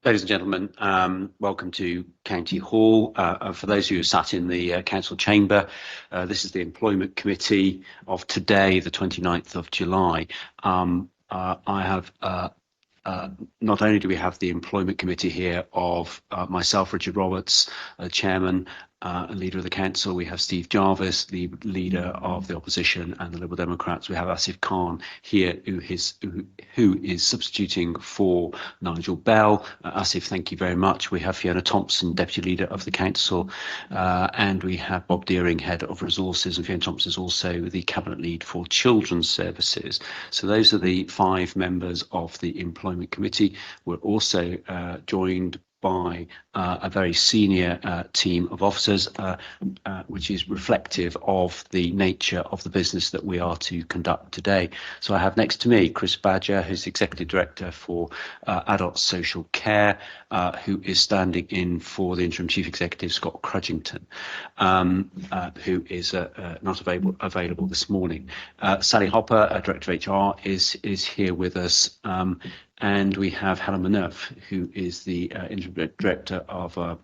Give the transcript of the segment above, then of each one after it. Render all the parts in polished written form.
Ladies and gentlemen, welcome to County Hall. For those who are sat in the council chamber, this is the Employment Committee of today, the 29th of July. I have not only do we have the Employment Committee here of myself, Richard Roberts, Chairman and Leader of the Council. We have Steve Jarvis, the Leader of the Opposition and the Liberal Democrats. We have Asif Khan here, who is substituting for Nigel Bell. Asif, thank you very much. We have Fiona Thompson, Deputy Leader of the Council, and we have Bob Deering, Head of Resources, and Fiona Thompson is also the Cabinet Lead for Children's Services. So those are the 5 members of the Employment Committee. We're also joined by a very senior team of officers, which is reflective of the nature of the business that we are to conduct today. So I have next to me Chris Badger, who's Executive Director for Adult Social Care, who is standing in for the Interim Chief Executive, Scott Crudgington, who is not available this morning. Sally Hopper, Director of HR, is here with us. And we have Helen Maneuf, who is the Interim Director of,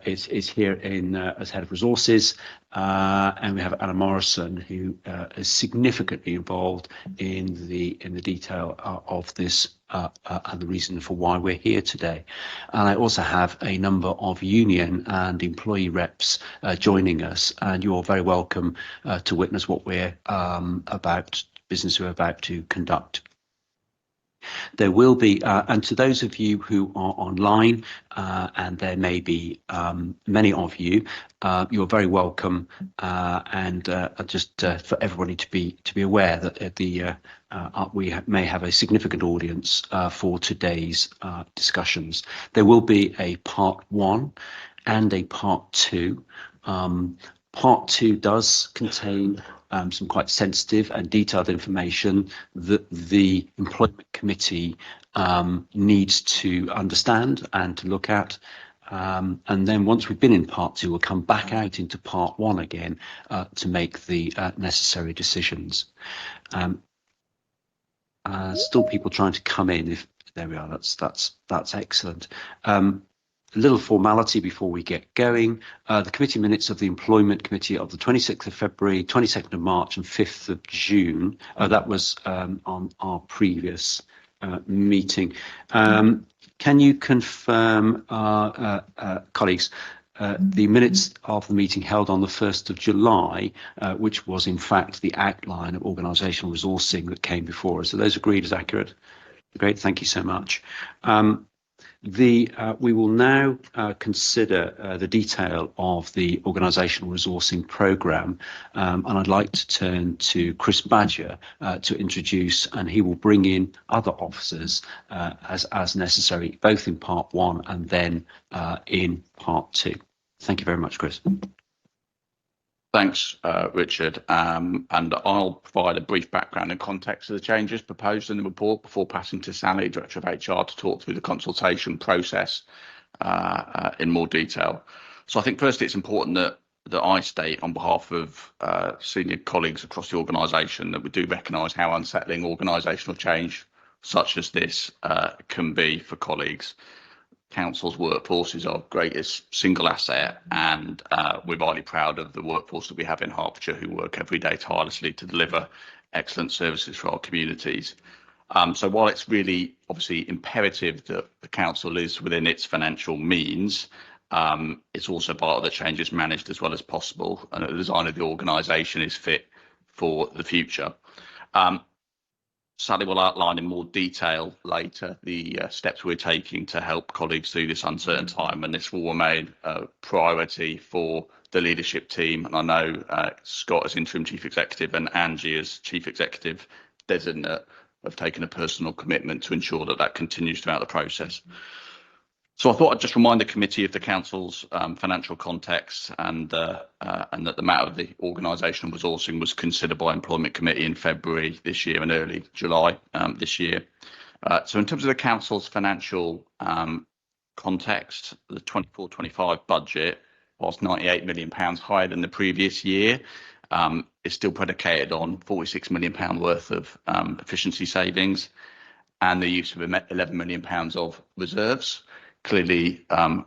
is here as Head of Resources. And we have Anna Morrison, who is significantly involved in the detail of this and the reason for why we're here today. And I also have a number of union and employee reps joining us, and you're very welcome to witness what we're business we're about to conduct. There will be, and to those of you who are online, and there may be many of you, you're very welcome. And just for everybody to be aware that we may have a significant audience for today's discussions. There will be a part 1 and a part 2. Part 2 does contain some quite sensitive and detailed information that the Employment Committee needs to understand and to look at. And then once we've been in part 2, we'll come back out into part 1 again to make the necessary decisions. Still people trying to come in. There we are. That's excellent. A little formality before we get going. The committee minutes of the Employment Committee of the 26th of February, 22nd of March and 5th of June. That was on our previous meeting. Can you confirm, colleagues, the minutes of the meeting held on the 1st of July, which was in fact the outline of organisational resourcing that came before us? Are those agreed as accurate? Great, thank you so much. We will now consider the detail of the organisational resourcing programme, and I'd like to turn to Chris Badger to introduce, and he will bring in other officers as necessary, both in part 1 and then in part 2. Thank you very much, Chris. Thanks, Richard. And I'll provide a brief background and context of the changes proposed in the report before passing to Sally, Director of HR, to talk through the consultation process in more detail. So I think firstly it's important that I state on behalf of senior colleagues across the organisation that we do recognise how unsettling organisational change such as this can be for colleagues. Council's workforce is our greatest single asset, and we're really proud of the workforce that we have in Hertfordshire who work every day tirelessly to deliver excellent services for our communities. So while it's really obviously imperative that the council is within its financial means, it's also part of the changes managed as well as possible, and the design of the organisation is fit for the future. Sally will outline in more detail later the steps we're taking to help colleagues through this uncertain time, and this will remain a priority for the leadership team. And I know Scott as Interim Chief Executive and Angie as Chief Executive Designate have taken a personal commitment to ensure that continues throughout the process. So I thought I'd just remind the committee of the council's financial context and that the matter of the organisational resourcing was considered by Employment Committee in February this year and early July this year. So in terms of the council's financial context, the 24-25 budget, whilst £98 million higher than the previous year, is still predicated on £46 million worth of efficiency savings. and the use of £11 million of reserves. Clearly,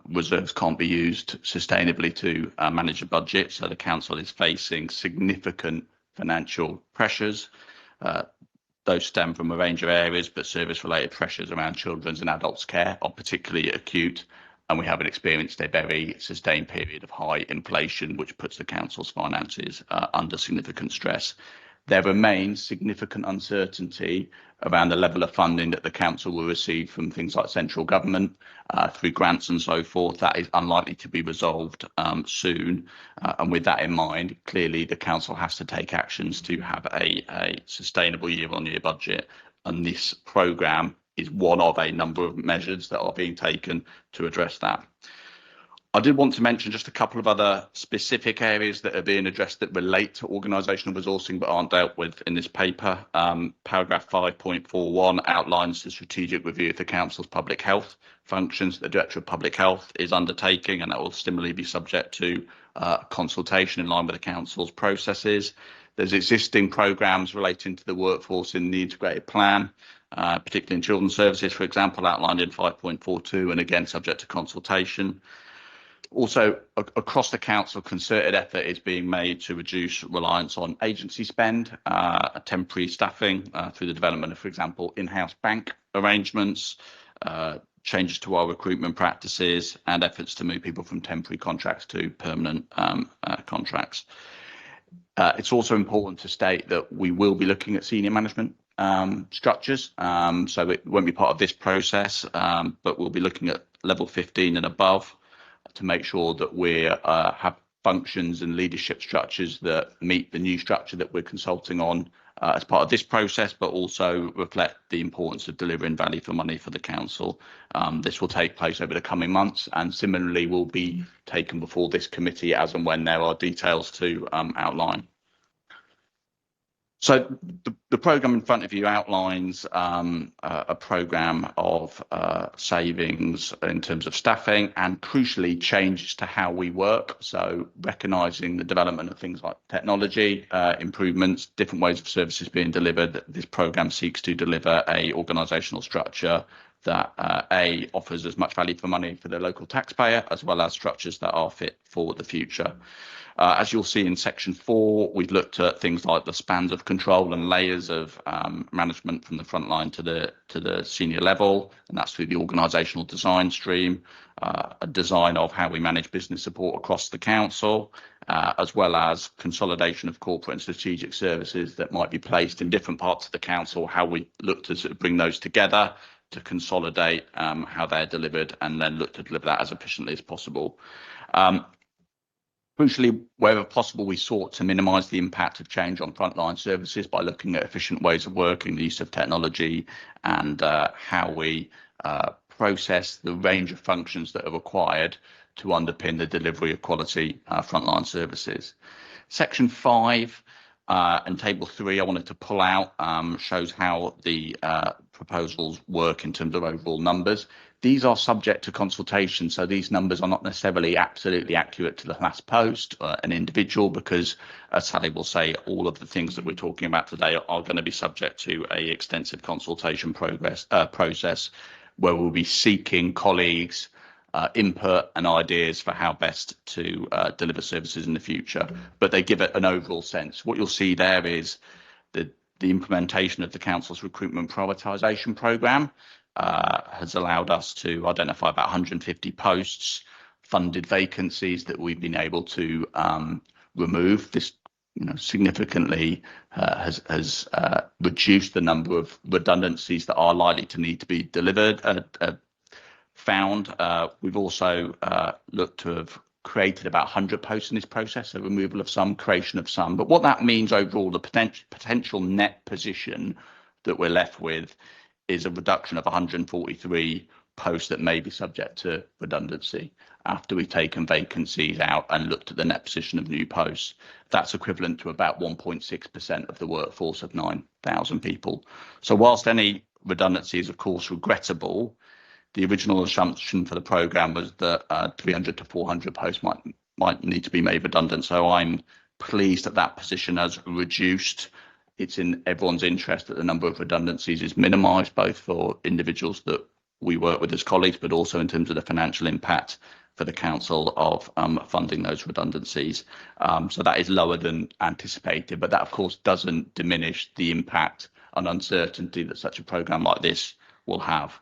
reserves can't be used sustainably to manage a budget, so the council is facing significant financial pressures. Those stem from a range of areas, but service-related pressures around children's and adults' care are particularly acute, and we haven't experienced a very sustained period of high inflation, which puts the council's finances under significant stress. There remains significant uncertainty around the level of funding that the council will receive from things like central government through grants and so forth. That is unlikely to be resolved soon. And with that in mind, clearly the council has to take actions to have a sustainable year-on-year budget. And this programme is one of a number of measures that are being taken to address that. I did want to mention just a couple of other specific areas that are being addressed that relate to organisational resourcing but aren't dealt with in this paper. Paragraph 5.41 outlines the strategic review of the council's public health functions that the Director of Public Health is undertaking, and that will similarly be subject to consultation in line with the council's processes. There's existing programmes relating to the workforce in the integrated plan, particularly in children's services, for example, outlined in 5.42, and again subject to consultation. Also, across the council, concerted effort is being made to reduce reliance on agency spend, temporary staffing through the development of, for example, in-house bank arrangements, changes to our recruitment practices, and efforts to move people from temporary contracts to permanent contracts. It's also important to state that we will be looking at senior management structures, so it won't be part of this process, but we'll be looking at level 15 and above, to make sure that we have functions and leadership structures that meet the new structure that we're consulting on as part of this process, but also reflect the importance of delivering value for money for the council. This will take place over the coming months, and similarly will be taken before this committee as and when there are details to outline. So the programme in front of you outlines a programme of savings in terms of staffing and, crucially, changes to how we work. So recognising the development of things like technology, improvements, different ways of services being delivered, this programme seeks to deliver a organisational structure that offers as much value for money for the local taxpayer, as well as structures that are fit for the future. As you'll see in section 4, we've looked at things like the spans of control and layers of management from the front line to the senior level, and that's through the organisational design stream, a design of how we manage business support across the council, as well as consolidation of corporate and strategic services that might be placed in different parts of the council, how we look to sort of bring those together to consolidate how they're delivered, and then look to deliver that as efficiently as possible. Crucially, wherever possible, we sought to minimise the impact of change on frontline services by looking at efficient ways of working, the use of technology, and how we process the range of functions that are required to underpin the delivery of quality frontline services. Section 5 and Table 3 I wanted to pull out shows how the proposals work in terms of overall numbers. These are subject to consultation, so these numbers are not necessarily absolutely accurate to the last post, an individual, because, as Sally will say, all of the things that we're talking about today are going to be subject to an extensive consultation process, where we'll be seeking colleagues' input and ideas for how best to deliver services in the future. But they give it an overall sense. What you'll see there is the implementation of the council's recruitment prioritisation programme has allowed us to identify about 150 posts, funded vacancies that we've been able to remove. This significantly has reduced the number of redundancies that are likely to need to be delivered. We've also looked to have created about 100 posts in this process, so removal of some, creation of some. But what that means overall, the potential net position that we're left with is a reduction of 143 posts that may be subject to redundancy after we've taken vacancies out and looked at the net position of new posts. That's equivalent to about 1.6% of the workforce of 9,000 people. So whilst any redundancy is, of course, regrettable, the original assumption for the programme was that 300 to 400 posts might need to be made redundant. So I'm pleased that that position has reduced it's in everyone's interest that the number of redundancies is minimised, both for individuals that we work with as colleagues, but also in terms of the financial impact for the council of funding those redundancies. So that is lower than anticipated, but that of course doesn't diminish the impact and uncertainty that such a programme like this will have.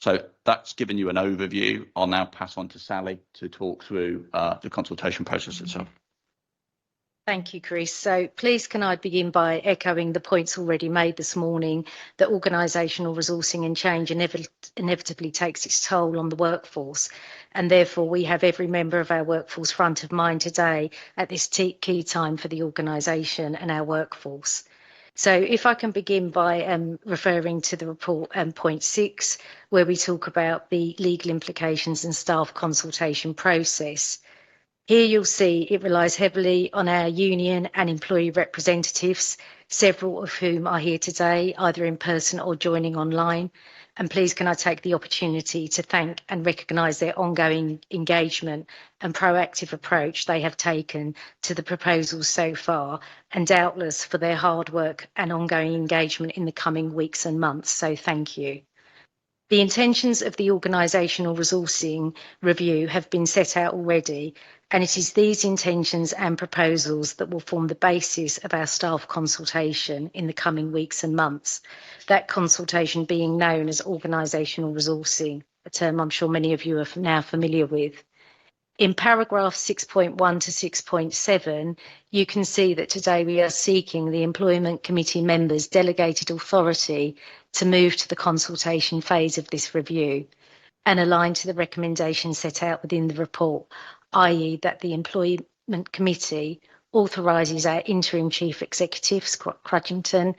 So that's given you an overview. I'll now pass on to Sally to talk through the consultation process itself. Thank you, Chris. So please can I begin by echoing the points already made this morning that organisational resourcing and change inevitably takes its toll on the workforce, and therefore we have every member of our workforce front of mind today at this key time for the organisation and our workforce. So if I can begin by referring to the report point 6, where we talk about the legal implications and staff consultation process. Here you'll see it relies heavily on our union and employee representatives, several of whom are here today, either in person or joining online. And please can I take the opportunity to thank and recognise their ongoing engagement and proactive approach they have taken to the proposals so far, and doubtless for their hard work and ongoing engagement in the coming weeks and months. So thank you. The intentions of the organisational resourcing review have been set out already, and it is these intentions and proposals that will form the basis of our staff consultation in the coming weeks and months, that consultation being known as organisational resourcing, a term I'm sure many of you are now familiar with. In paragraph 6.1 to 6.7, you can see that today we are seeking the Employment Committee members' delegated authority to move to the consultation phase of this review and align to the recommendations set out within the report, i.e. that the Employment Committee authorises our Interim Chief Executive, Scott Crudgington,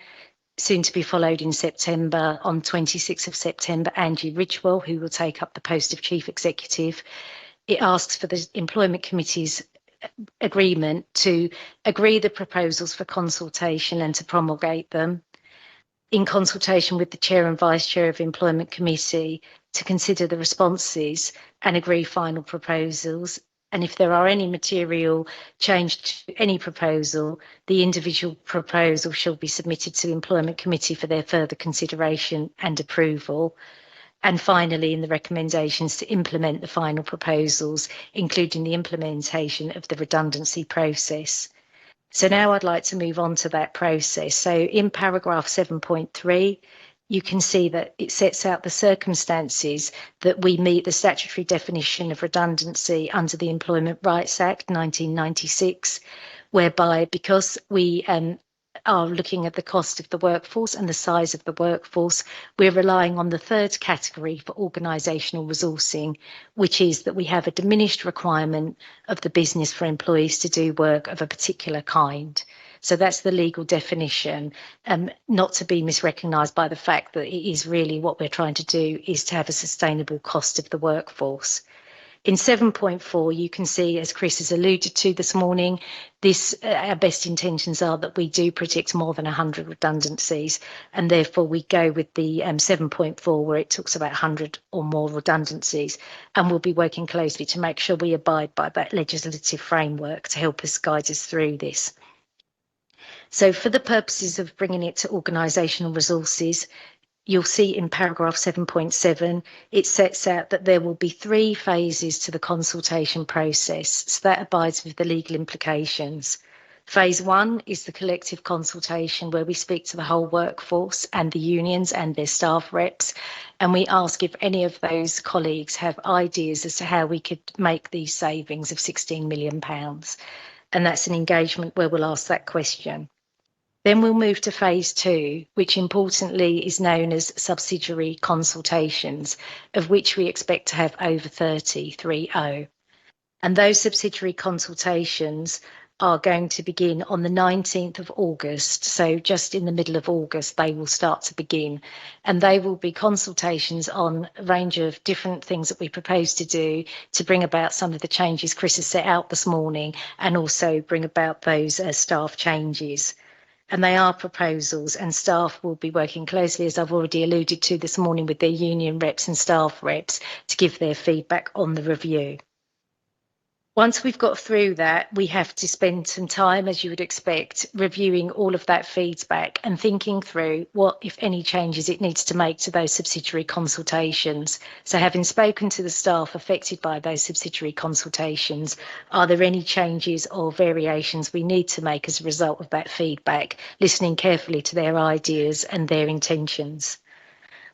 soon to be followed in September, on 26th of September, Angie Ridgewell, who will take up the post of Chief Executive. It asks for the Employment Committee's agreement to agree the proposals for consultation and to promulgate them, in consultation with the Chair and Vice Chair of Employment Committee to consider the responses and agree final proposals. And if there are any material change to any proposal, the individual proposal shall be submitted to the Employment Committee for their further consideration and approval. And finally, in the recommendations to implement the final proposals, including the implementation of the redundancy process. So now I'd like to move on to that process. So in paragraph 7.3, you can see that it sets out the circumstances that we meet the statutory definition of redundancy under the Employment Rights Act 1996, whereby because we are looking at the cost of the workforce and the size of the workforce, we're relying on the third category for organisational resourcing, which is that we have a diminished requirement of the business for employees to do work of a particular kind. So that's the legal definition, not to be misrecognised by the fact that it is really what we're trying to do is to have a sustainable cost of the workforce. In 7.4, you can see, as Chris has alluded to this morning, our best intentions are that we do predict more than 100 redundancies, and therefore we go with the 7.4 where it talks about 100 or more redundancies, and we'll be working closely to make sure we abide by that legislative framework to help us guide us through this. So for the purposes of bringing it to organisational resources, you'll see in paragraph 7.7, it sets out that there will be 3 phases to the consultation process. So that abides with the legal implications. Phase 1 is the collective consultation where we speak to the whole workforce and the unions and their staff reps. And we ask if any of those colleagues have ideas as to how we could make these savings of £16 million. And that's an engagement where we'll ask that question. Then we'll move to phase 2, which importantly is known as subsidiary consultations, of which we expect to have over 30. And those subsidiary consultations are going to begin on the 19th of August. So just in the middle of August, they will start to begin. And they will be consultations on a range of different things that we propose to do to bring about some of the changes Chris has set out this morning, and also bring about those staff changes. And they are proposals, and staff will be working closely, as I've already alluded to this morning, with their union reps and staff reps to give their feedback on the review. Once we've got through that, we have to spend some time, as you would expect, reviewing all of that feedback and thinking through what, if any, changes it needs to make to those subsidiary consultations. So having spoken to the staff affected by those subsidiary consultations, are there any changes or variations we need to make as a result of that feedback, listening carefully to their ideas and their intentions?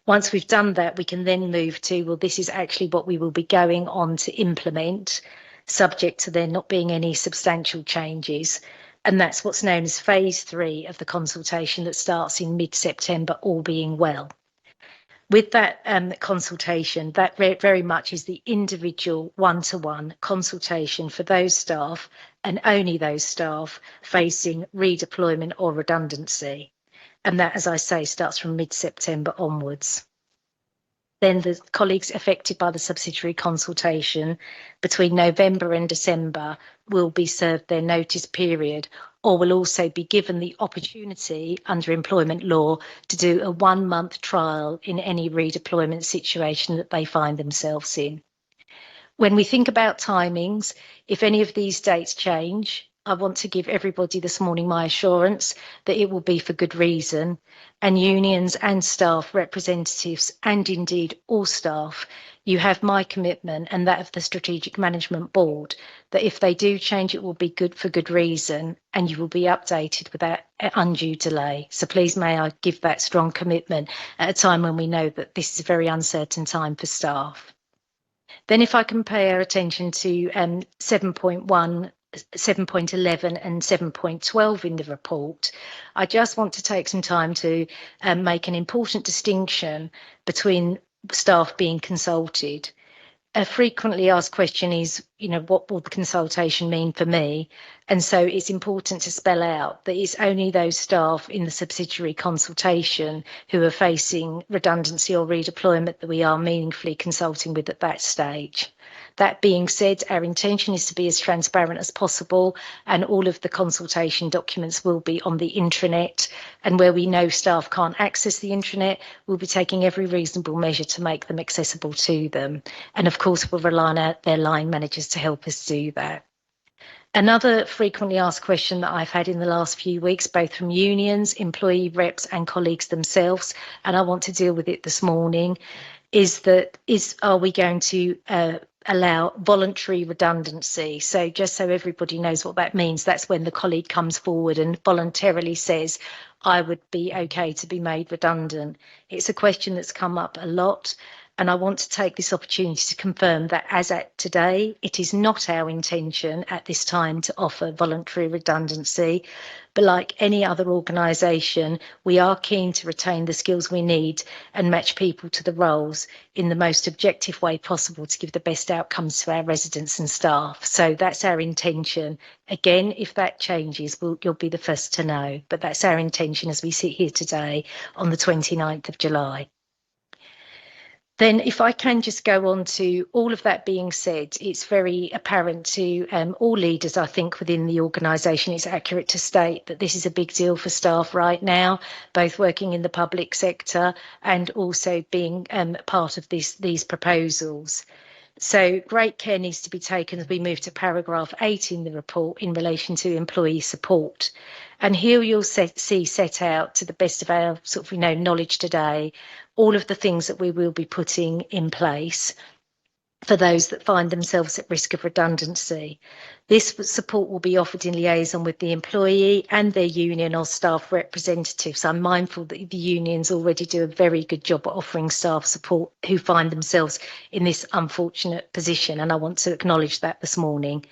Once we've done that, we can then move to, well, this is actually what we will be going on to implement, subject to there not being any substantial changes. And that's what's known as phase 3 of the consultation that starts in mid-September, all being well. With that consultation, that very much is the individual one-to-one consultation for those staff and only those staff facing redeployment or redundancy. And that, as I say, starts from mid-September onwards. Then the colleagues affected by the subsidiary consultation between November and December will be served their notice period, or will also be given the opportunity under employment law to do a 1-month trial in any redeployment situation that they find themselves in. When we think about timings, if any of these dates change, I want to give everybody this morning my assurance that it will be for good reason, and unions and staff representatives, and indeed all staff, you have my commitment and that of the Strategic Management Board that if they do change, it will be good for good reason, and you will be updated without undue delay. So please may I give that strong commitment at a time when we know that this is a very uncertain time for staff. Then if I can pay our attention to 7.1, 7.11 and 7.12 in the report, I just want to take some time to make an important distinction between staff being consulted. A frequently asked question is, what will the consultation mean for me? And so it's important to spell out that it's only those staff in the subsidiary consultation who are facing redundancy or redeployment that we are meaningfully consulting with at that stage. That being said, our intention is to be as transparent as possible, and all of the consultation documents will be on the intranet, and where we know staff can't access the intranet, we'll be taking every reasonable measure to make them accessible to them. And of course, we'll rely on their line managers to help us do that. Another frequently asked question that I've had in the last few weeks, both from unions, employee reps and colleagues themselves, and I want to deal with it this morning, are we going to allow voluntary redundancy? So just so everybody knows what that means, that's when the colleague comes forward and voluntarily says, I would be okay to be made redundant. It's a question that's come up a lot, and I want to take this opportunity to confirm that as at today, it is not our intention at this time to offer voluntary redundancy. But like any other organisation, we are keen to retain the skills we need and match people to the roles in the most objective way possible to give the best outcomes to our residents and staff. So that's our intention. Again, if that changes, you'll be the first to know. But that's our intention as we sit here today on the 29th of July. Then if I can just go on to all of that being said, it's very apparent to all leaders, I think, within the organisation, it's accurate to state that this is a big deal for staff right now, both working in the public sector and also being part of these proposals. So great care needs to be taken as we move to paragraph 8 in the report in relation to employee support. And here you'll see set out, to the best of our knowledge today, all of the things that we will be putting in place for those that find themselves at risk of redundancy. This support will be offered in liaison with the employee and their union or staff representatives. I'm mindful that the unions already do a very good job at offering staff support who find themselves in this unfortunate position, and I want to acknowledge that this morning.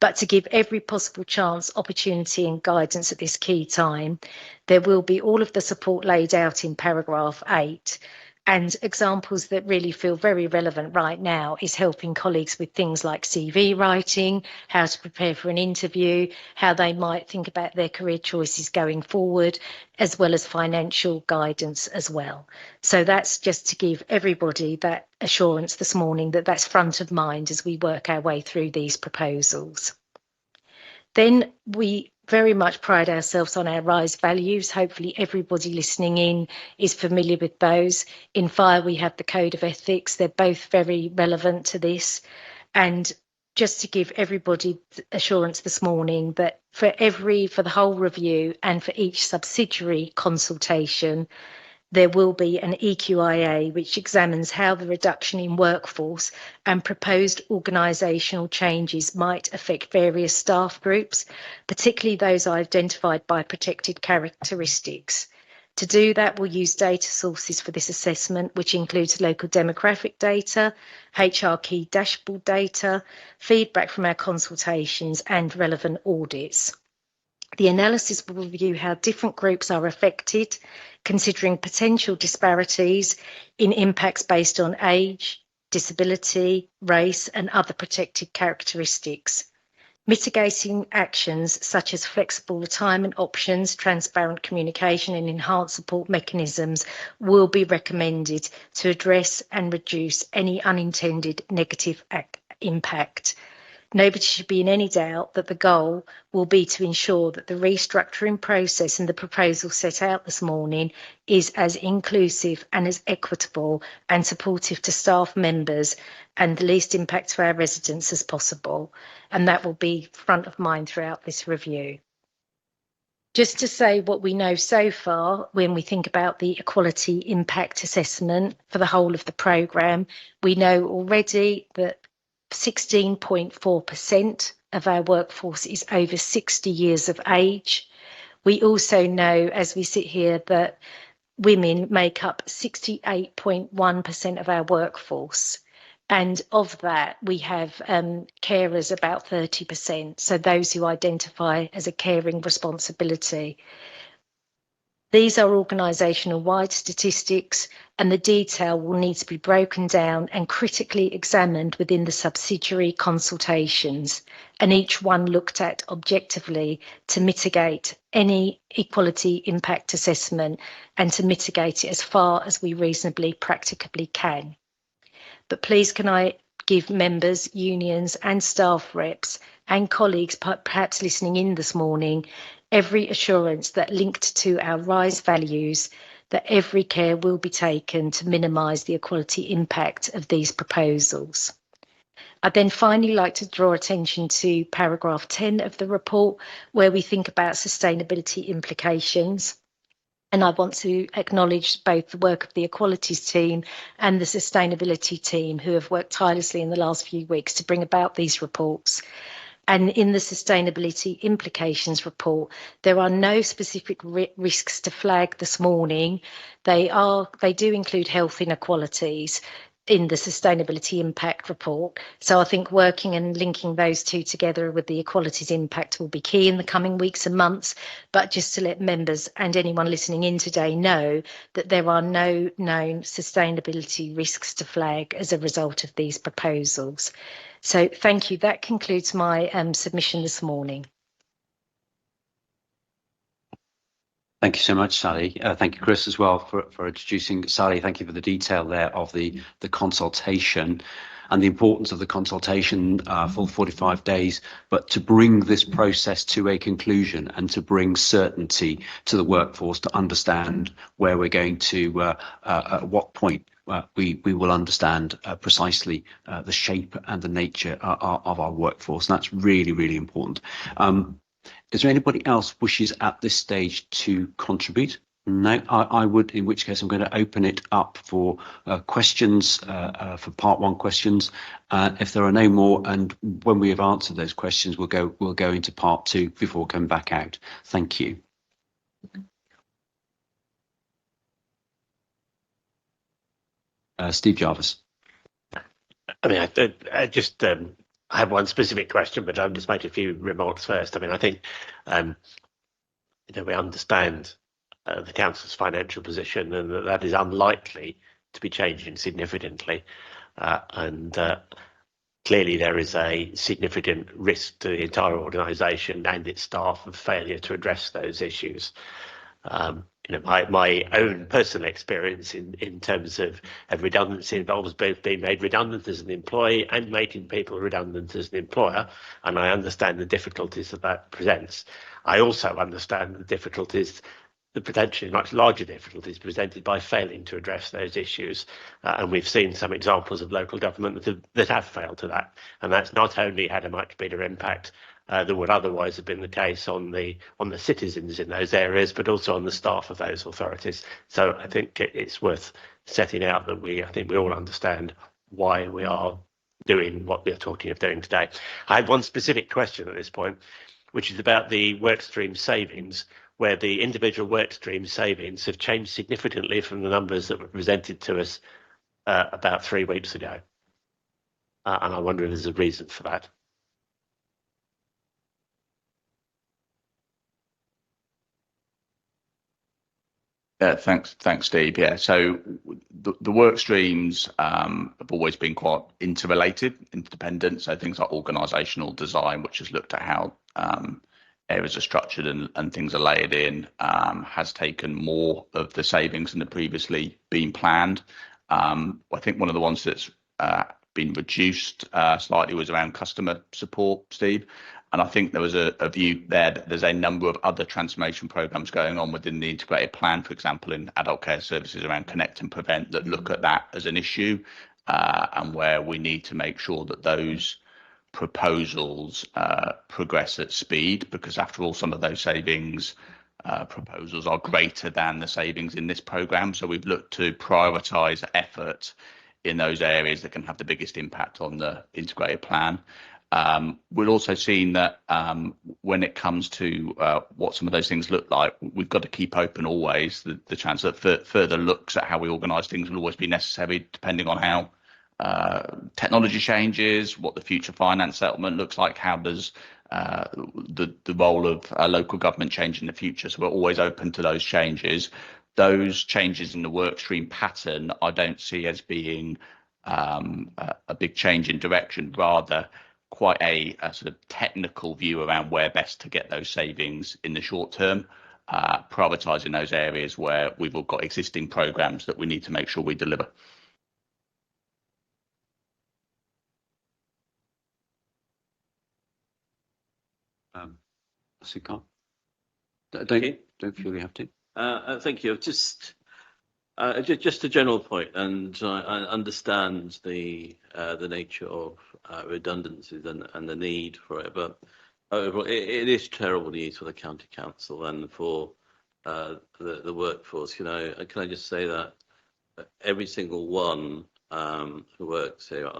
But to give every possible chance, opportunity and guidance at this key time, there will be all of the support laid out in paragraph 8. And examples that really feel very relevant right now is helping colleagues with things like CV writing, how to prepare for an interview, how they might think about their career choices going forward, as well as financial guidance as well. So that's just to give everybody that assurance this morning that that's front of mind as we work our way through these proposals. Then we very much pride ourselves on our RISE values. Hopefully everybody listening in is familiar with those. In fire, we have the Code of Ethics. They're both very relevant to this. And just to give everybody assurance this morning that for the whole review and for each subsidiary consultation, there will be an EQIA which examines how the reduction in workforce and proposed organisational changes might affect various staff groups, particularly those identified by protected characteristics. To do that, we'll use data sources for this assessment, which includes local demographic data, HR key dashboard data, feedback from our consultations and relevant audits. The analysis will review how different groups are affected, considering potential disparities in impacts based on age, disability, race and other protected characteristics. Mitigating actions such as flexible retirement options, transparent communication and enhanced support mechanisms will be recommended to address and reduce any unintended negative impact. Nobody should be in any doubt that the goal will be to ensure that the restructuring process and the proposal set out this morning is as inclusive and as equitable and supportive to staff members and the least impact to our residents as possible. And that will be front of mind throughout this review. Just to say what we know so far when we think about the equality impact assessment for the whole of the programme, we know already that 16.4% of our workforce is over 60 years of age. We also know, as we sit here, that women make up 68.1% of our workforce. And of that, we have carers about 30%, so those who identify as a caring responsibility. These are organisational-wide statistics, and the detail will need to be broken down and critically examined within the subsidiary consultations, and each one looked at objectively to mitigate any equality impact assessment and to mitigate it as far as we reasonably practicably can. But please can I give members, unions and staff reps and colleagues perhaps listening in this morning every assurance that linked to our RISE values, that every care will be taken to minimise the equality impact of these proposals. I'd then finally like to draw attention to paragraph 10 of the report, where we think about sustainability implications. And I want to acknowledge both the work of the equalities team and the sustainability team who have worked tirelessly in the last few weeks to bring about these reports. And in the sustainability implications report, there are no specific risks to flag this morning. They do include health inequalities in the sustainability impact report. So I think working and linking those two together with the equalities impact will be key in the coming weeks and months. But just to let members and anyone listening in today know that there are no known sustainability risks to flag as a result of these proposals. So thank you. That concludes my submission this morning. Thank you so much, Sally. Thank you, Chris, as well, for introducing Sally. Thank you for the detail there of the consultation and the importance of the consultation for 45 days, but to bring this process to a conclusion and to bring certainty to the workforce to understand where we're going to, at what point we will understand precisely the shape and the nature of our workforce. And that's really, really important. Is there anybody else wishes at this stage to contribute? No, I would, in which case I'm going to open it up for questions, for part one questions. If there are no more, and when we have answered those questions, we'll go into part two before coming back out. Thank you. Steve Jarvis. I mean, I just I have one specific question, but I'll just make a few remarks first. I mean, I think we understand the council's financial position and that is unlikely to be changing significantly, and clearly there is a significant risk to the entire organisation and its staff of failure to address those issues. My own personal experience in terms of redundancy involves both being made redundant as an employee and making people redundant as an employer, and I understand the difficulties that presents. I also understand the difficulties the potentially much larger difficulties presented by failing to address those issues. And we've seen some examples of local government that have failed to that. And that's not only had a much bigger impact than would otherwise have been the case on the citizens in those areas, but also on the staff of those authorities. So I think it's worth setting out that I think we all understand why we are doing what we're talking of doing today. I had one specific question at this point, which is about the workstream savings, where the individual workstream savings have changed significantly from the numbers that were presented to us about 3 weeks ago. And I wonder if there's a reason for that. Thanks, Steve. Yeah, so the work streams have always been quite interrelated, interdependent. So things like organisational design, which has looked at how areas are structured and things are layered in, has taken more of the savings than had previously been planned. I think one of the ones that's been reduced slightly was around customer support, Steve. And I think there was a view there that there's a number of other transformation programs going on within the integrated plan, for example, in adult care services around Connect and Prevent, that look at that as an issue, and where we need to make sure that those proposals progress at speed, because after all, some of those savings proposals are greater than the savings in this programme. So we've looked to prioritise effort in those areas that can have the biggest impact on the integrated plan. We've also seen that when it comes to what some of those things look like, we've got to keep open always the chance that further looks at how we organise things will always be necessary, depending on how technology changes, what the future finance settlement looks like, how does the role of local government change in the future. So we're always open to those changes. Those changes in the workstream pattern I don't see as being a big change in direction, rather quite a sort of technical view around where best to get those savings in the short term, prioritising those areas where we've all got existing programmes that we need to make sure we deliver. Don't feel you have to. Thank you. Just a general point, and I understand the nature of redundancies and the need for it, but overall, it is terrible news for the county council and for the workforce. Can I just say that every single one who works here,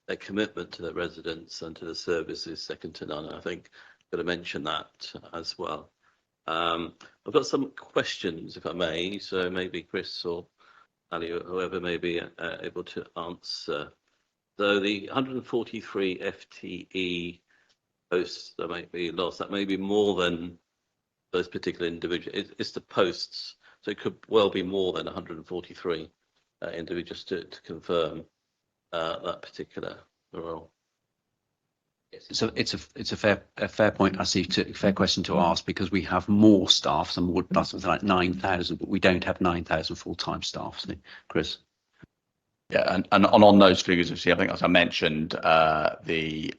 their commitment to the residents and to the service is second to none. I think I've got to mention that as well. I've got some questions, if I may, so maybe Chris or Ali or whoever may be able to answer. So the 143 FTE posts that might be lost, that may be more than those particular individuals. It's the posts, so it could well be more than 143 individuals to confirm that particular role. So it's a fair point, I see, fair question to ask, because we have more staff, some would plus something like 9,000, but we don't have 9,000 full-time staff. So, Chris. Yeah, and on those figures, I think as I mentioned, when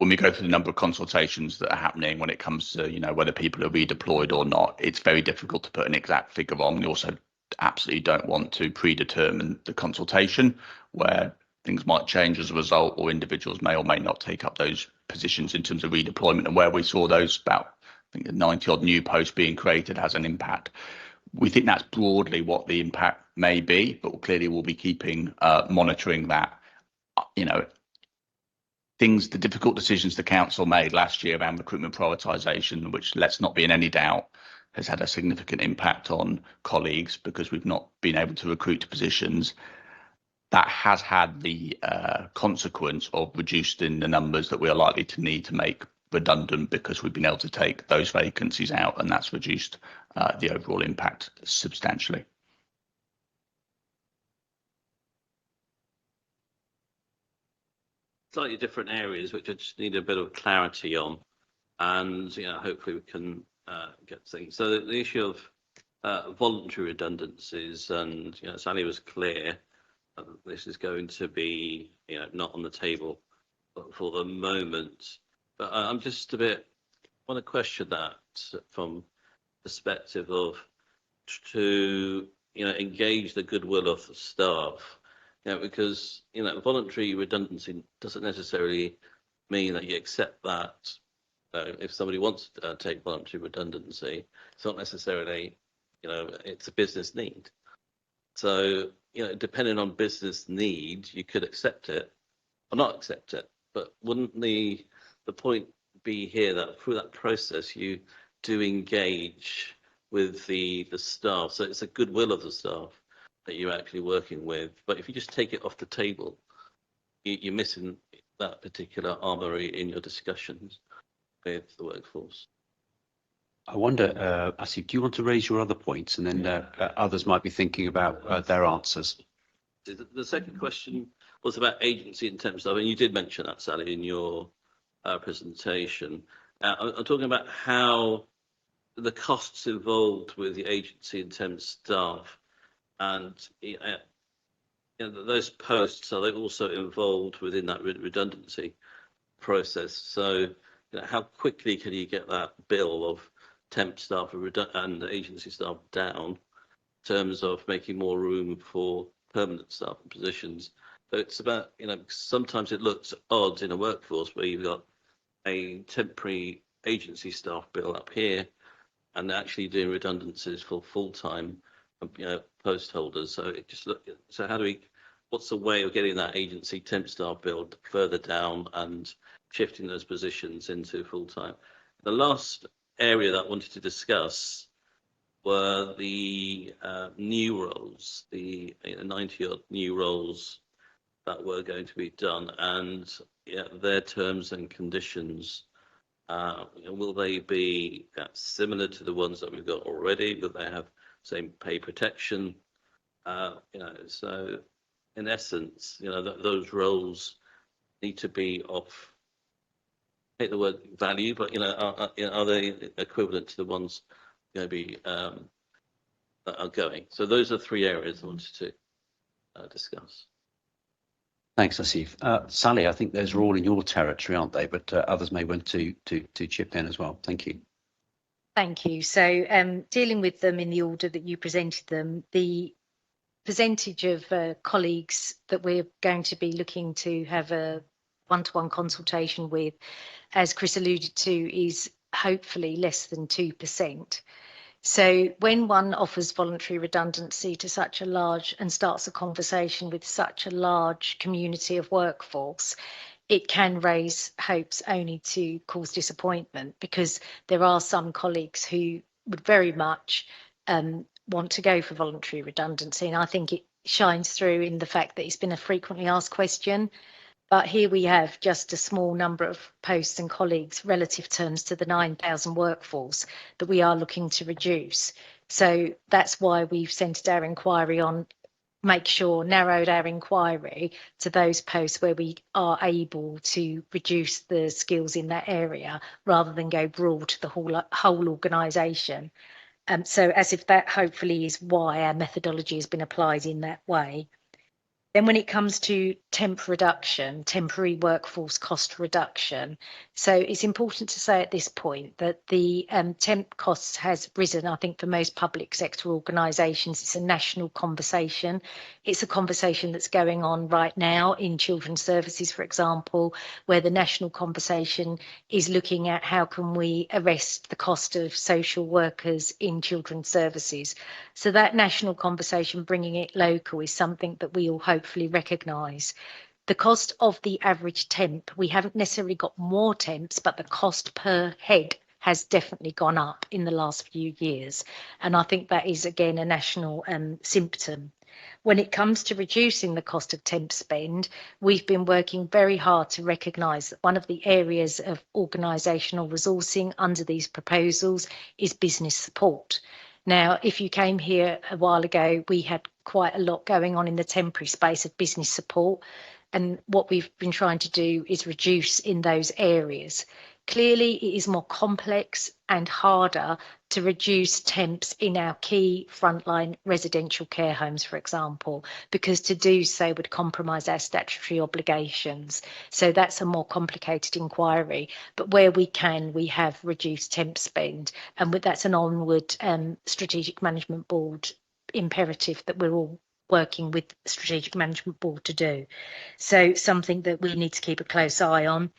we go through the number of consultations that are happening when it comes to whether people are redeployed or not, it's very difficult to put an exact figure on. We also absolutely don't want to predetermine the consultation, where things might change as a result, or individuals may or may not take up those positions in terms of redeployment, and where we saw those about, I think, 90 odd new posts being created has an impact. We think that's broadly what the impact may be, but clearly we'll be keeping monitoring that. The difficult decisions the council made last year around recruitment prioritisation, which, let's not be in any doubt, has had a significant impact on colleagues because we've not been able to recruit to positions. That has had the consequence of reducing the numbers that we are likely to need to make redundant, because we've been able to take those vacancies out, and that's reduced the overall impact substantially. Slightly different areas, which I just need a bit of clarity on, and hopefully we can get things. So the issue of voluntary redundancies, and Sally was clear. This is going to be, not on the table for the moment. But I'm just want to question that from perspective of to engage the goodwill of the staff, because voluntary redundancy doesn't necessarily mean that you accept that. If somebody wants to take voluntary redundancy, it's not necessarily it's a business need. So depending on business need, you could accept it or not accept it. But wouldn't the point be here that through that process you do engage with the staff, so it's a goodwill of the staff that you're actually working with. But if you just take it off the table, you're missing that particular armory in your discussions with the workforce. I wonder, Asif, do you want to raise your other points, and then others might be thinking about their answers? The second question was about agency and temp staff, and you did mention that, Sally, in your presentation. I'm talking about how the costs involved with the agency and temp staff, and those posts, are they also involved within that redundancy process? So how quickly can you get that bill of temp staff and agency staff down in terms of making more room for permanent staff and positions? So it's about, sometimes it looks odd in a workforce where you've got a temporary agency staff bill up here and actually doing redundancies for full-time post holders. So it just what's the way of getting that agency temp staff bill further down and shifting those positions into full-time? The last area that I wanted to discuss were the new roles, the 90-odd new roles that were going to be done, and their terms and conditions. Will they be similar to the ones that we've got already? Will they have same pay protection? So in essence, those roles need to be of, I hate the word value, but are they equivalent to the ones going to be that are going? So those are three areas I wanted to discuss. Thanks, Asif. Sally, I think those are all in your territory, aren't they? But others may want to chip in as well. Thank you. Thank you. So dealing with them in the order that you presented them, the percentage of colleagues that we're going to be looking to have a one-to-one consultation with, as Chris alluded to, is hopefully less than 2%. So when one offers voluntary redundancy to such a large and starts a conversation with such a large community of workforce, it can raise hopes only to cause disappointment, because there are some colleagues who would very much want to go for voluntary redundancy. And I think it shines through in the fact that it's been a frequently asked question. But here we have just a small number of posts and colleagues, relative terms to the 9,000 workforce that we are looking to reduce. So that's why we've centred our inquiry on, narrowed our inquiry to those posts where we are able to reduce the skills in that area, rather than go broad to the whole organisation. So as if that hopefully is why our methodology has been applied in that way. Then when it comes to temp reduction, temporary workforce cost reduction, so it's important to say at this point that the temp costs has risen. I think for most public sector organisations, it's a national conversation. It's a conversation that's going on right now in children's services, for example, where the national conversation is looking at how can we arrest the cost of social workers in children's services. So that national conversation, bringing it local, is something that we all hopefully recognise. The cost of the average temp, we haven't necessarily got more temps, but the cost per head has definitely gone up in the last few years. And I think that is, again, a national symptom. When it comes to reducing the cost of temp spend, we've been working very hard to recognise that one of the areas of organisational resourcing under these proposals is business support. Now, if you came here a while ago, we had quite a lot going on in the temporary space of business support. And what we've been trying to do is reduce in those areas. Clearly, it is more complex and harder to reduce temps in our key frontline residential care homes, for example, because to do so would compromise our statutory obligations. So that's a more complicated inquiry. But where we can, we have reduced temp spend, and that's an onward strategic management board imperative that we're all working with the strategic management board to do. So something that we need to keep a close eye on.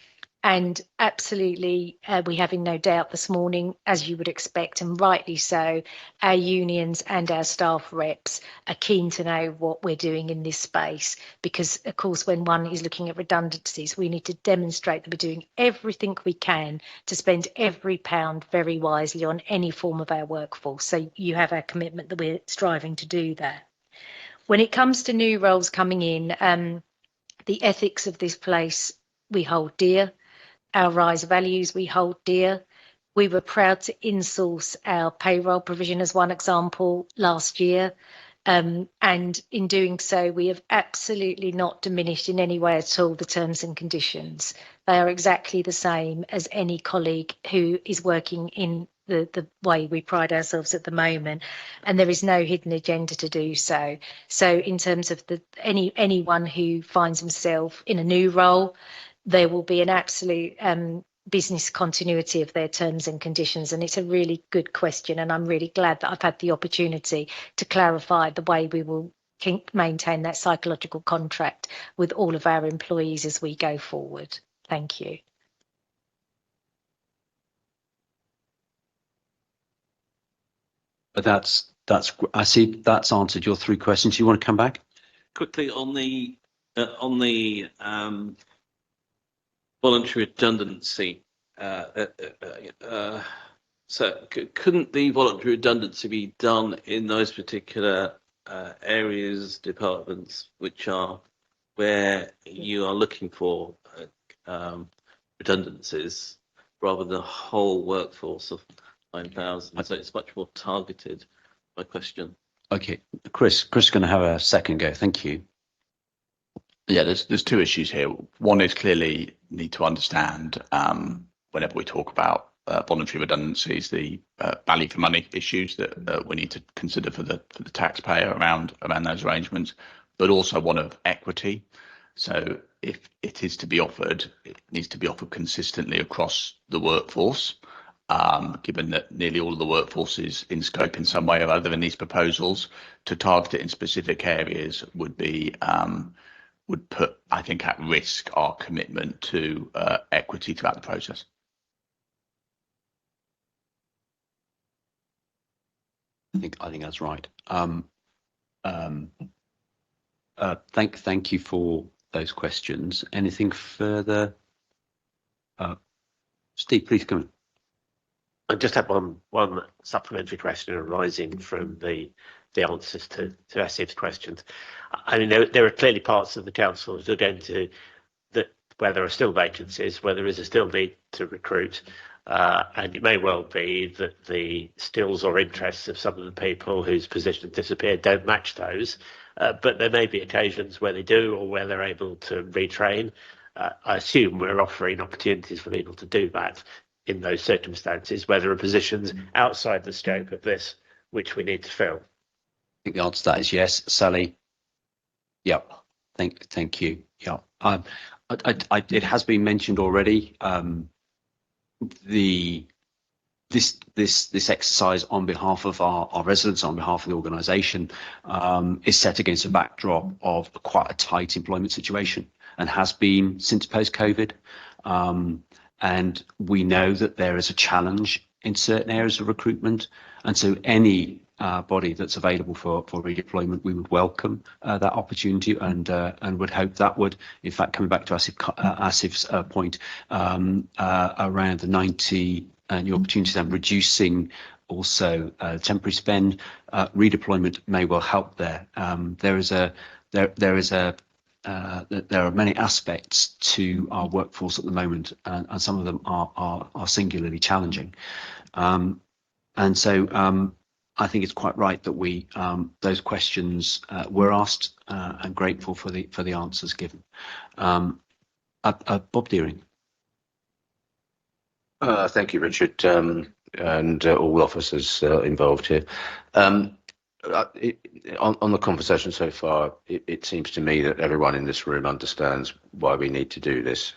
And absolutely, we have in no doubt this morning, as you would expect, and rightly so, our unions and our staff reps are keen to know what we're doing in this space, because, of course, when one is looking at redundancies, we need to demonstrate that we're doing everything we can to spend every pound very wisely on any form of our workforce. So you have our commitment that we're striving to do that. When it comes to new roles coming in, the ethics of this place we hold dear. Our RISE values we hold dear. We were proud to insource our payroll provision as one example last year. And in doing so, we have absolutely not diminished in any way at all the terms and conditions. They are exactly the same as any colleague who is working in the way we pride ourselves at the moment, and there is no hidden agenda to do so. So in terms of anyone who finds himself in a new role, there will be an absolute business continuity of their terms and conditions. And it's a really good question. And I'm really glad that I've had the opportunity to clarify the way we will maintain that psychological contract with all of our employees as we go forward. Thank you. But I see that's answered your 3 questions. You want to come back? Quickly on the voluntary redundancy. So couldn't the voluntary redundancy be done in those particular areas, departments, which are where you are looking for redundancies, rather than a whole workforce of 9,000? So it's much more targeted. My question. Okay, Chris is going to have a second go. Thank you. Yeah, there's 2 issues here. One is clearly need to understand whenever we talk about voluntary redundancies, the value for money issues that we need to consider for the taxpayer around those arrangements, but also one of equity. So if it is to be offered, it needs to be offered consistently across the workforce. Given that nearly all of the workforce is in scope in some way or other in these proposals, to target it in specific areas would put, I think, at risk our commitment to equity throughout the process. I think that's right. Thank you for those questions. Anything further? Steve, please come in. I just have one supplementary question arising from the answers to Asif's questions. I mean, there are clearly parts of the council that are going to where there are still vacancies, where there is a still need to recruit, and it may well be that the skills or interests of some of the people whose positions disappeared don't match those, but there may be occasions where they do, or where they're able to retrain. I assume we're offering opportunities for people to do that in those circumstances, where there are positions outside the scope of this which we need to fill. I think the answer to that is yes. Sally? Yeah. Thank you. Yeah. It has been mentioned already. This exercise on behalf of our residents, on behalf of the organisation, is set against a backdrop of quite a tight employment situation, and has been since post-COVID. And we know that there is a challenge in certain areas of recruitment, and so any body that's available for redeployment, we would welcome that opportunity, and would hope that would, in fact, coming back to Asif's point around the 90 new opportunities and reducing also temporary spend, redeployment may well help there. There are many aspects to our workforce at the moment, and some of them are singularly challenging. And so I think it's quite right that those questions were asked, and grateful for the answers given. Bob Deering. Thank you, Richard, and all officers involved here. On the conversation so far, it seems to me that everyone in this room understands why we need to do this.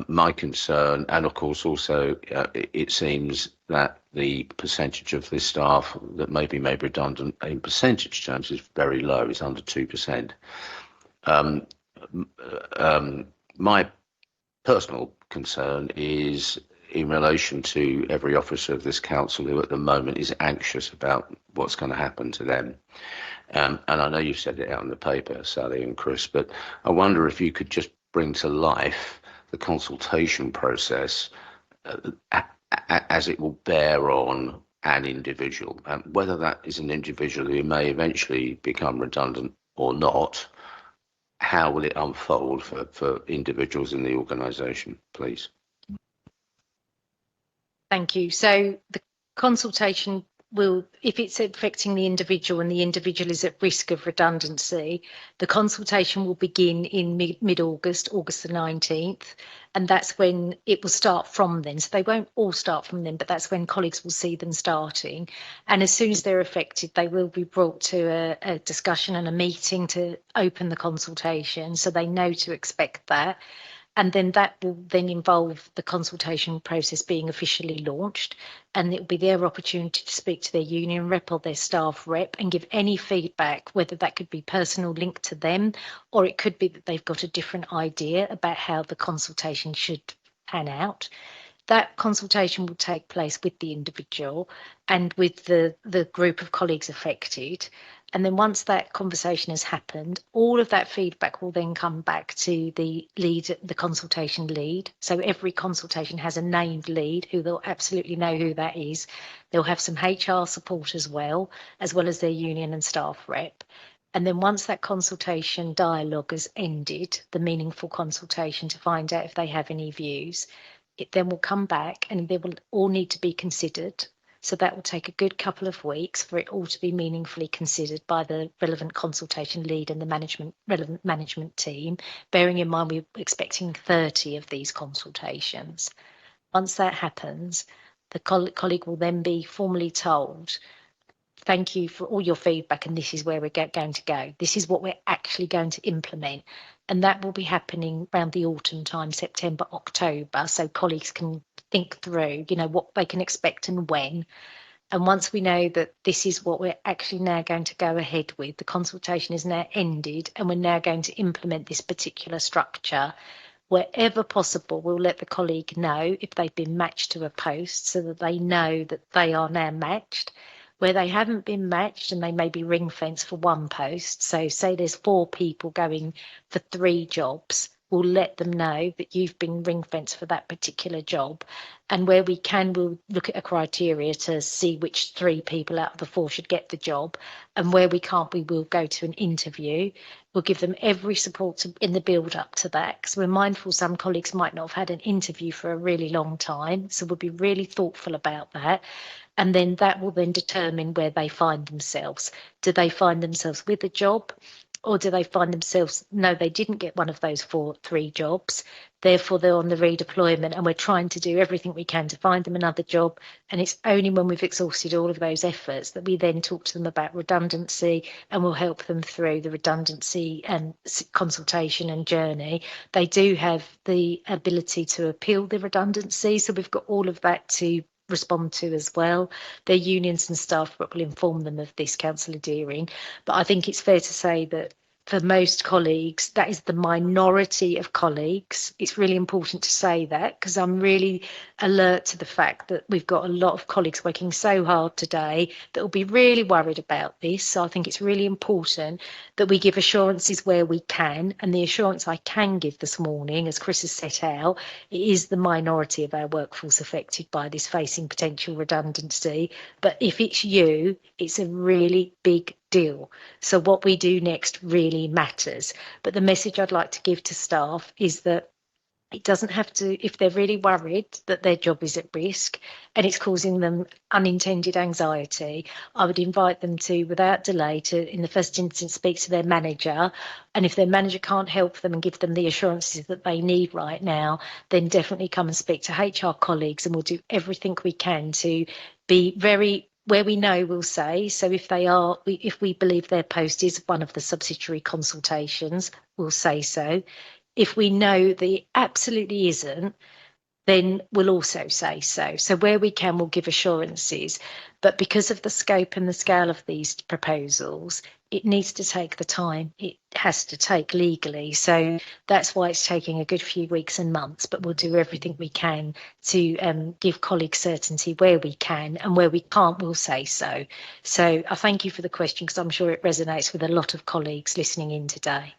My concern, and of course also, it seems that the percentage of the staff that may be made redundant in percentage terms is very low, it's under 2%. My personal concern is in relation to every officer of this council who at the moment is anxious about what's going to happen to them. And I know you said it out in the paper, Sally and Chris, but I wonder if you could just bring to life the consultation process as it will bear on an individual, and whether that is an individual who may eventually become redundant or not. How will it unfold for individuals in the organisation, please? Thank you. So the consultation will, if it's affecting the individual and the individual is at risk of redundancy, the consultation will begin in mid-August, August the 19th, and that's when it will start from then. So they won't all start from then, but that's when colleagues will see them starting. And as soon as they're affected, they will be brought to a discussion and a meeting to open the consultation, so they know to expect that. And then that will then involve the consultation process being officially launched, and it will be their opportunity to speak to their union rep or their staff rep and give any feedback, whether that could be personal linked to them, or it could be that they've got a different idea about how the consultation should pan out. That consultation will take place with the individual and with the group of colleagues affected. And then once that conversation has happened, all of that feedback will then come back to the lead, the consultation lead. So every consultation has a named lead who they'll absolutely know who that is. They'll have some HR support as well as their union and staff rep. And then once that consultation dialogue has ended, the meaningful consultation to find out if they have any views, it then will come back and they will all need to be considered. So that will take a good couple of weeks for it all to be meaningfully considered by the relevant consultation lead and the relevant management team, bearing in mind we're expecting 30 of these consultations. Once that happens, the colleague will then be formally told, thank you for all your feedback, and this is where we're going to go. This is what we're actually going to implement. And that will be happening around the autumn time, September, October, so colleagues can think through, what they can expect and when. And once we know that this is what we're actually now going to go ahead with, the consultation is now ended, and we're now going to implement this particular structure, wherever possible, we'll let the colleague know if they've been matched to a post so that they know that they are now matched. Where they haven't been matched and they may be ring fenced for one post, so say there's 4 people going for 3 jobs, we'll let them know that you've been ring fenced for that particular job. And where we can, we'll look at a criteria to see which 3 people out of the 4 should get the job. And where we can't, we will go to an interview. We'll give them every support in the build up to that, because we're mindful some colleagues might not have had an interview for a really long time. So we'll be really thoughtful about that. And then that will then determine where they find themselves. Do they find themselves with a job, or do they find themselves, no, they didn't get one of those 3 jobs, therefore they're on the redeployment, and we're trying to do everything we can to find them another job. And it's only when we've exhausted all of those efforts that we then talk to them about redundancy, and we'll help them through the redundancy and consultation and journey. They do have the ability to appeal the redundancy, so we've got all of that to respond to as well. Their unions and staff will inform them of this, Councillor Deering. But I think it's fair to say that for most colleagues, that is the minority of colleagues. It's really important to say that, because I'm really alert to the fact that we've got a lot of colleagues working so hard today that will be really worried about this. So I think it's really important that we give assurances where we can. And the assurance I can give this morning, as Chris has set out, it is the minority of our workforce affected by this, facing potential redundancy. But if it's you, it's a really big deal. So what we do next really matters. But the message I'd like to give to staff is that It doesn't have to, if they're really worried that their job is at risk and it's causing them unintended anxiety, I would invite them to, without delay, to, in the first instance, speak to their manager. And if their manager can't help them and give them the assurances that they need right now, then definitely come and speak to HR colleagues, and we'll do everything we can to be very, where we know, we'll say. So if they are, if we believe their post is one of the subsidiary consultations, we'll say so. If we know that it absolutely isn't, then we'll also say so. So where we can, we'll give assurances. But because of the scope and the scale of these proposals, it needs to take the time it has to take legally. So that's why it's taking a good few weeks and months, but we'll do everything we can to give colleagues certainty where we can, and where we can't, we'll say so. So I thank you for the question, because I'm sure it resonates with a lot of colleagues listening in today.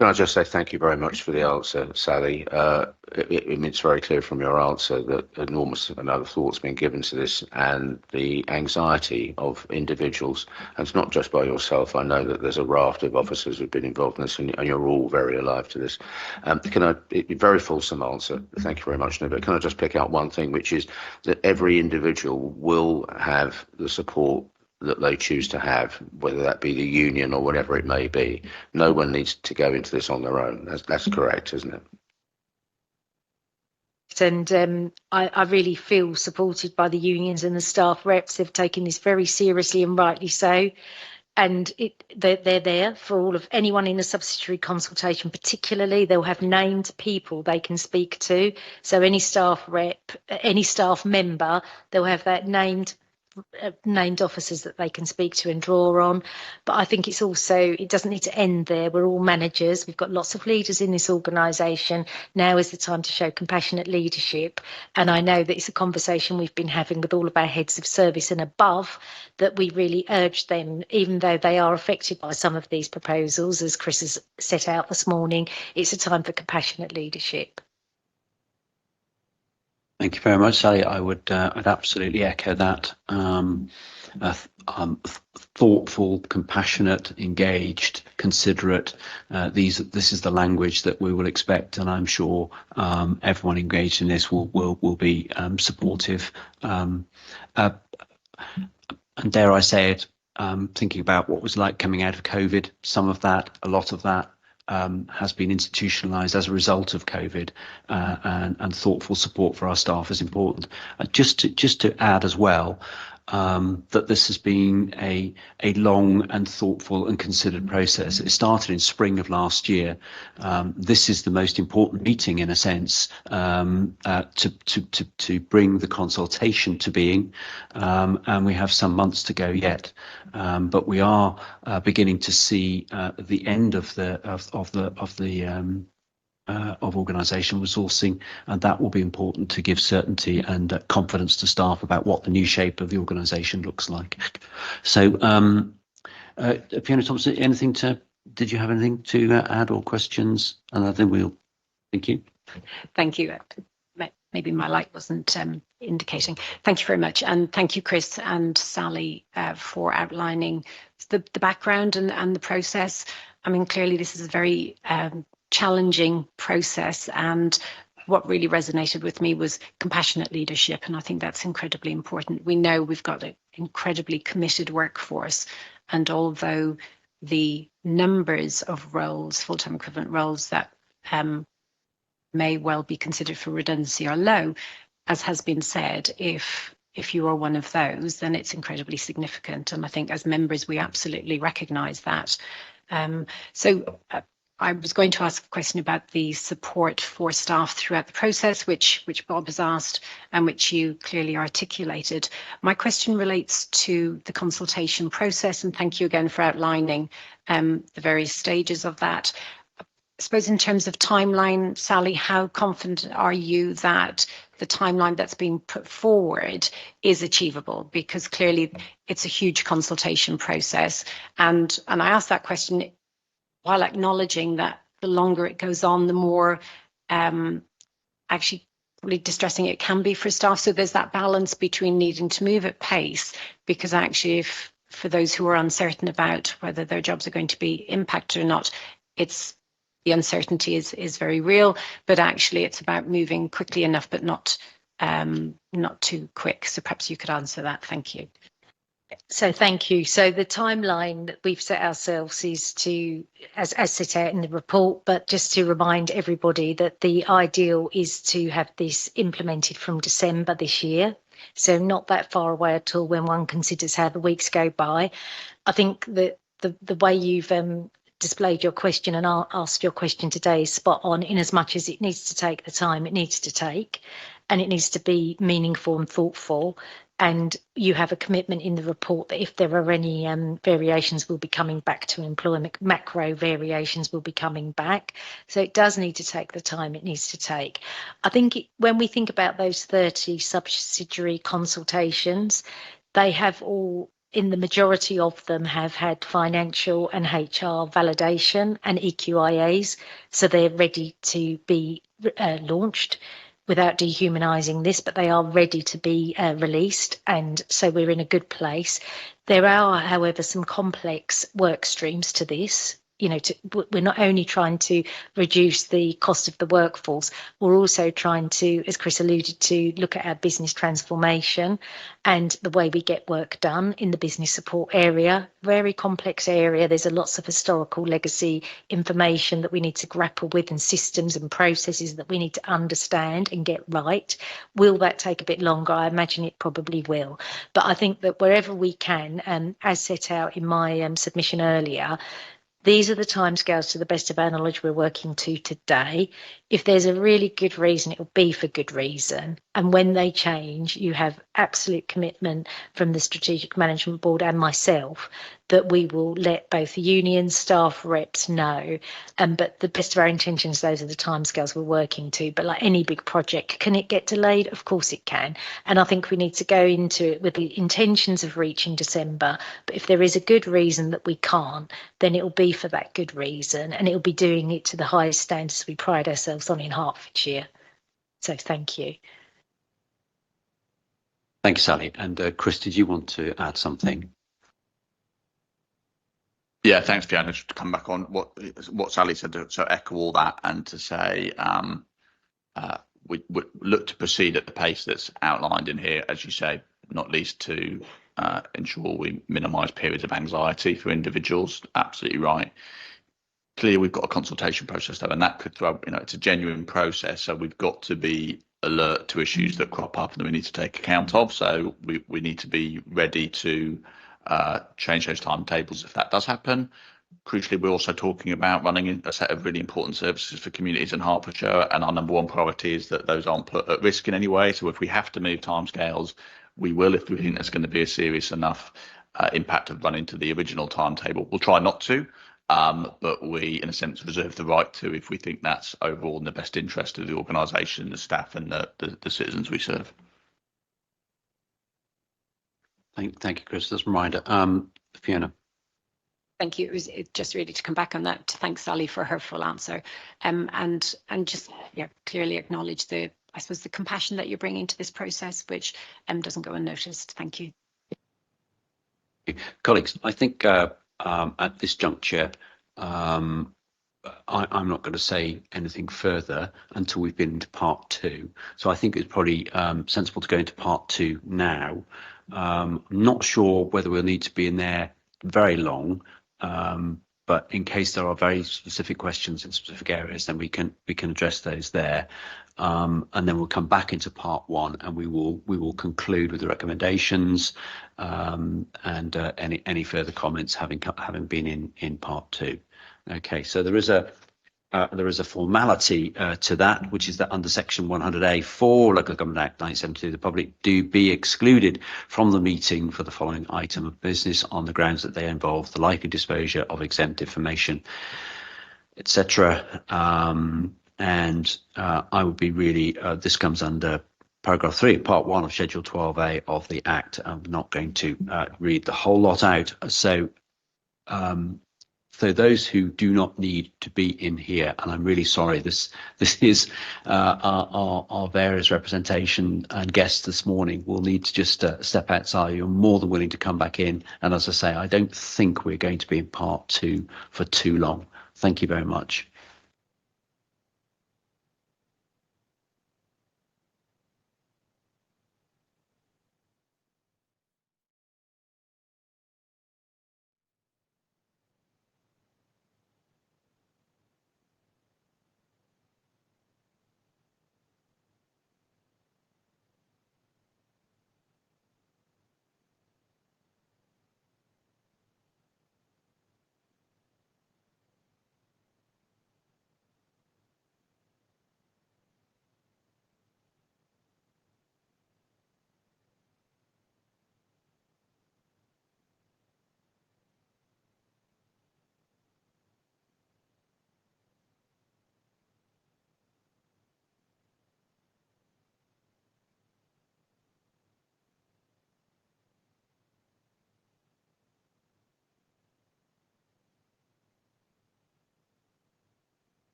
Can I just say thank you very much for the answer, Sally? It's very clear from your answer that enormous amount of thought's been given to this, and the anxiety of individuals, and it's not just by yourself. I know that there's a raft of officers who've been involved in this, and you're all very alive to this. Very fulsome answer. Thank you very much, Nick. But can I just pick out one thing, which is that every individual will have the support that they choose to have, whether that be the union or whatever it may be. No one needs to go into this on their own. That's correct, isn't it? And I really feel supported by the unions and the staff reps. They've taken this very seriously, and rightly so. And they're there for all of anyone in a subsidiary consultation. Particularly, they'll have named people they can speak to. So any staff rep, any staff member, they'll have that named officers that they can speak to and draw on. But I think it's also, it doesn't need to end there. We're all managers. We've got lots of leaders in this organisation. Now is the time to show compassionate leadership. And I know that it's a conversation we've been having with all of our heads of service and above, that we really urge them, even though they are affected by some of these proposals, as Chris has set out this morning, it's a time for compassionate leadership. Thank you very much, Sally. I'd absolutely echo that. Thoughtful, compassionate, engaged, considerate. This is the language that we will expect, and I'm sure everyone engaged in this will be supportive. And dare I say it, thinking about what was like coming out of COVID, a lot of that has been institutionalized as a result of COVID, and thoughtful support for our staff is important. Just to add as well, that this has been a long and thoughtful and considered process. It started in spring of last year. This is the most important meeting, in a sense, to bring the consultation to being, and we have some months to go yet. But we are beginning to see the end of organisational resourcing, and that will be important to give certainty and confidence to staff about what the new shape of the organisation looks like. So, Fiona Thompson, did you have anything to add or questions? And I think thank you. Thank you. Maybe my light wasn't indicating. Thank you very much. And thank you, Chris and Sally, for outlining the background and the process. I mean, clearly this is a very challenging process, and what really resonated with me was compassionate leadership, and I think that's incredibly important. We know we've got an incredibly committed workforce, and although the numbers of roles, full-time equivalent roles that may well be considered for redundancy are low, as has been said, if you are one of those, then it's incredibly significant, and I think as members we absolutely recognise that. So I was going to ask a question about the support for staff throughout the process, which Bob has asked and which you clearly articulated. My question relates to the consultation process, and thank you again for outlining the various stages of that. I suppose in terms of timeline, Sally, how confident are you that the timeline that's being put forward is achievable? Because clearly it's a huge consultation process. And I ask that question while acknowledging that the longer it goes on, the more actually really distressing it can be for staff. So there's that balance between needing to move at pace, because actually if for those who are uncertain about whether their jobs are going to be impacted or not, it's the uncertainty is very real, but actually it's about moving quickly enough, but not too quick. So perhaps you could answer that. Thank you. So thank you. So the timeline that we've set ourselves is to, as set out in the report, but just to remind everybody that the ideal is to have this implemented from December this year. So not that far away at all when one considers how the weeks go by. I think that the way you've displayed your question and asked your question today is spot on, in as much as it needs to take the time it needs to take, and it needs to be meaningful and thoughtful. And you have a commitment in the report that if there are any variations, we'll be coming back to employment. Macro variations will be coming back. So it does need to take the time it needs to take. I think when we think about those 30 subsidiary consultations, they have all, in the majority of them, have had financial and HR validation and EQIAs. So they're ready to be launched without dehumanising this, but they are ready to be released, and so we're in a good place. There are, however, some complex work streams to this. You know, we're not only trying to reduce the cost of the workforce, we're also trying to, as Chris alluded to, look at our business transformation and the way we get work done in the business support area. Very complex area. There's lots of historical legacy information that we need to grapple with, and systems and processes that we need to understand and get right. Will that take a bit longer? I imagine it probably will. But I think that wherever we can, as set out in my submission earlier, these are the timescales, to the best of our knowledge, we're working to today. If there's a really good reason, it will be for good reason. And when they change, you have absolute commitment from the Strategic Management Board and myself that we will let both unions, staff, reps know. But the best of our intentions, those are the timescales we're working to. But like any big project, can it get delayed? Of course it can. And I think we need to go into it with the intentions of reaching December. But if there is a good reason that we can't, then it will be for that good reason, and it'll be doing it to the highest standards we pride ourselves on in Hertfordshire. So thank you. Thank you, Sally. And Chris, did you want to add something? Yeah, thanks, Fiona. Just to come back on what Sally said, so echo all that, and to say we look to proceed at the pace that's outlined in here, as you say, not least to ensure we minimise periods of anxiety for individuals. Absolutely right. Clearly, we've got a consultation process though, and that could throw, it's a genuine process, so we've got to be alert to issues that crop up and that we need to take account of. So we need to be ready to change those timetables if that does happen. Crucially, we're also talking about running a set of really important services for communities in Hertfordshire, and our number one priority is that those aren't put at risk in any way. So if we have to move timescales, we will, if we think there's going to be a serious enough impact of running to the original timetable. We'll try not to, but we, in a sense, reserve the right to if we think that's overall in the best interest of the organisation, the staff, and the citizens we serve. Thank you, Chris. That's a reminder. Fiona. Thank you. It was just really to come back on that, to thank Sally for her full answer, and just clearly acknowledge the compassion that you're bringing to this process, which doesn't go unnoticed. Thank you. Colleagues, I think at this juncture, I'm not going to say anything further until we've been into part two. So I think it's probably sensible to go into part two now. Not sure whether we'll need to be in there very long, but in case there are very specific questions in specific areas, then we can address those there, and then we'll come back into part one, and we will conclude with the recommendations and any further comments having been in part two. Okay, so there is a formality to that, which is that under section 100A4 Local Government Act 1972, the public do be excluded from the meeting for the following item of business on the grounds that they involve the likely disclosure of exempt information, etc. And I would be really, this comes under paragraph 3 of part 1 of schedule 12A of the Act. I'm not going to read the whole lot out. So for those who do not need to be in here, and I'm really sorry, this is our various representation and guests this morning will need to just step outside. You're more than willing to come back in. And as I say, I don't think we're going to be in part two for too long. Thank you very much.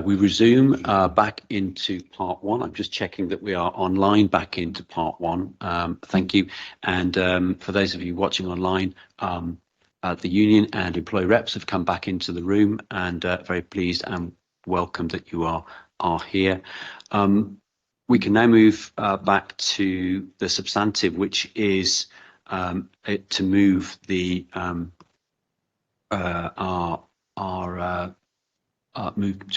We resume back into part one. I'm just checking that we are online back into part one. Thank you. And for those of you watching online, the union and employee reps have come back into the room, and very pleased and welcome that you are here. We can now move back to the substantive, which is to move the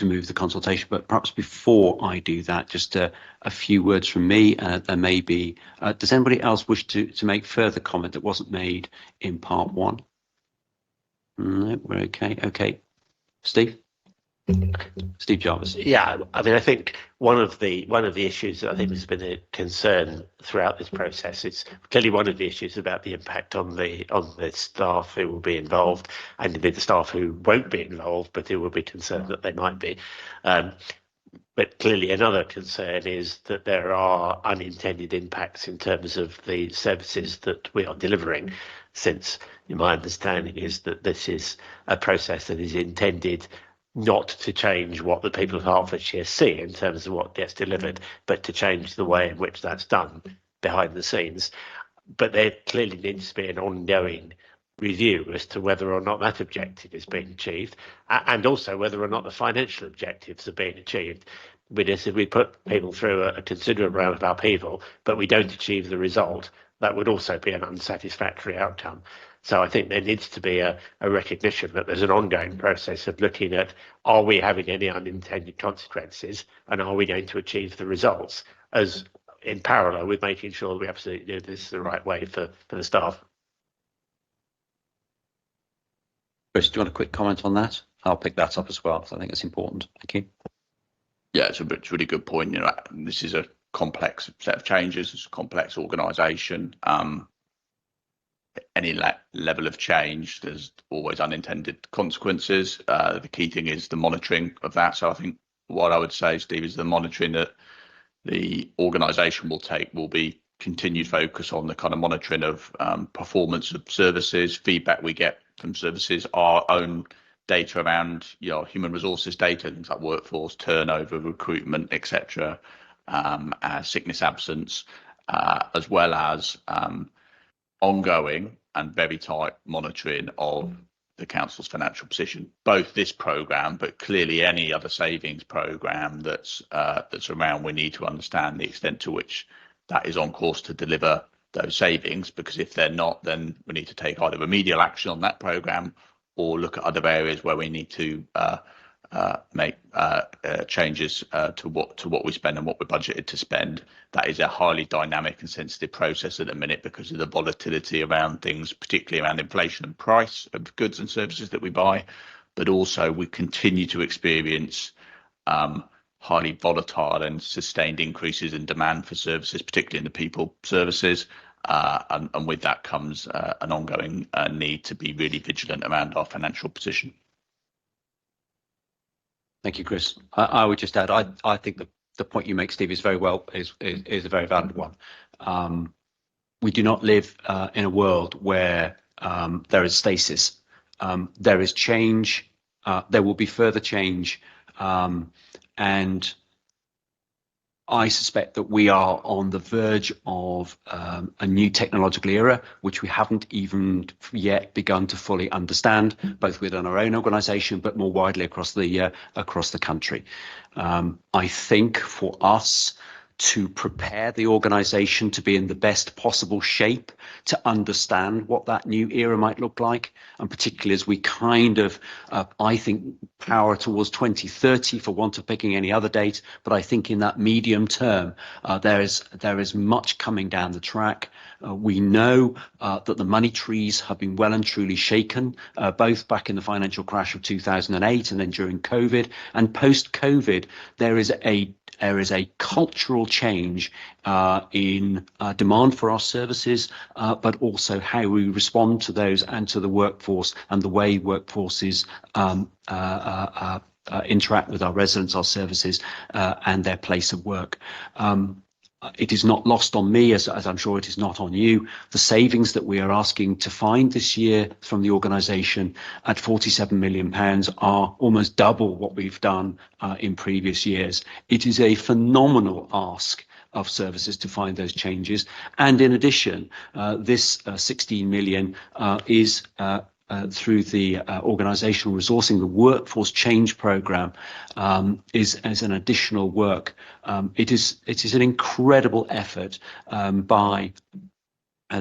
move the consultation. But perhaps before I do that, just a few words from me. There may be. Does anybody else wish to make further comment that wasn't made in part one? No, we're okay. Okay, Steve Jarvis. Yeah, I mean, I think one of the issues that I think has been a concern throughout this process is clearly one of the issues about the impact on the staff who will be involved, and indeed the staff who won't be involved but who will be concerned that they might be. But clearly another concern is that there are unintended impacts in terms of the services that we are delivering, since my understanding is that this is a process that is intended not to change what the people of Hertfordshire see in terms of what gets delivered, but to change the way in which that's done behind the scenes. But there clearly needs to be an ongoing review as to whether or not that objective is being achieved, and also whether or not the financial objectives are being achieved. Because if we put people through a considerable amount of upheaval, but we don't achieve the result, that would also be an unsatisfactory outcome. So I think there needs to be a recognition that there's an ongoing process of looking at, are we having any unintended consequences, and are we going to achieve the results, as in parallel with making sure we absolutely do this the right way for the staff. Chris, do you want a quick comment on that? I'll pick that up as well, because I think it's important. Thank you. Yeah, it's a really good point. This is a complex set of changes. It's a complex organisation. Any level of change, there's always unintended consequences. The key thing is the monitoring of that. So I think what I would say, Steve, is the monitoring that the organisation will be continued focus on the kind of monitoring of performance of services, feedback we get from services, our own data around human resources data, things like workforce turnover, recruitment, etc., sickness absence, as well as ongoing and very tight monitoring of the council's financial position, both this programme, but clearly any other savings programme that's around. We need to understand the extent to which that is on course to deliver those savings, because if they're not, then we need to take either remedial action on that programme or look at other areas where we need to make changes to what we spend and what we're budgeted to spend. That is a highly dynamic and sensitive process at the minute because of the volatility around things, particularly around inflation and price of goods and services that we buy. But also we continue to experience highly volatile and sustained increases in demand for services, particularly in the people services. And with that comes an ongoing need to be really vigilant around our financial position. Thank you, Chris. I would just add, I think the point you make, Steve, is a very valid one. We do not live in a world where there is stasis. There is change. There will be further change, and I suspect that we are on the verge of a new technological era, which we haven't even yet begun to fully understand, both within our own organisation, but more widely across the country. I think for us to prepare the organisation to be in the best possible shape to understand what that new era might look like, and particularly as we kind of, I think, power towards 2030 for want of picking any other date, but I think in that medium term, there is much coming down the track. We know that the money trees have been well and truly shaken, both back in the financial crash of 2008 and then during COVID, and post-COVID, there is a cultural change in demand for our services, but also how we respond to those and to the workforce and the way workforces interact with our residents, our services, and their place of work. it is not lost on me, as I'm sure it is not on you, the savings that we are asking to find this year from the organisation at £47 million are almost double what we've done in previous years. It is a phenomenal ask of services to find those changes. And in addition, this 16 million is through the organisational resourcing, the workforce change programme is as an additional work. It is an incredible effort by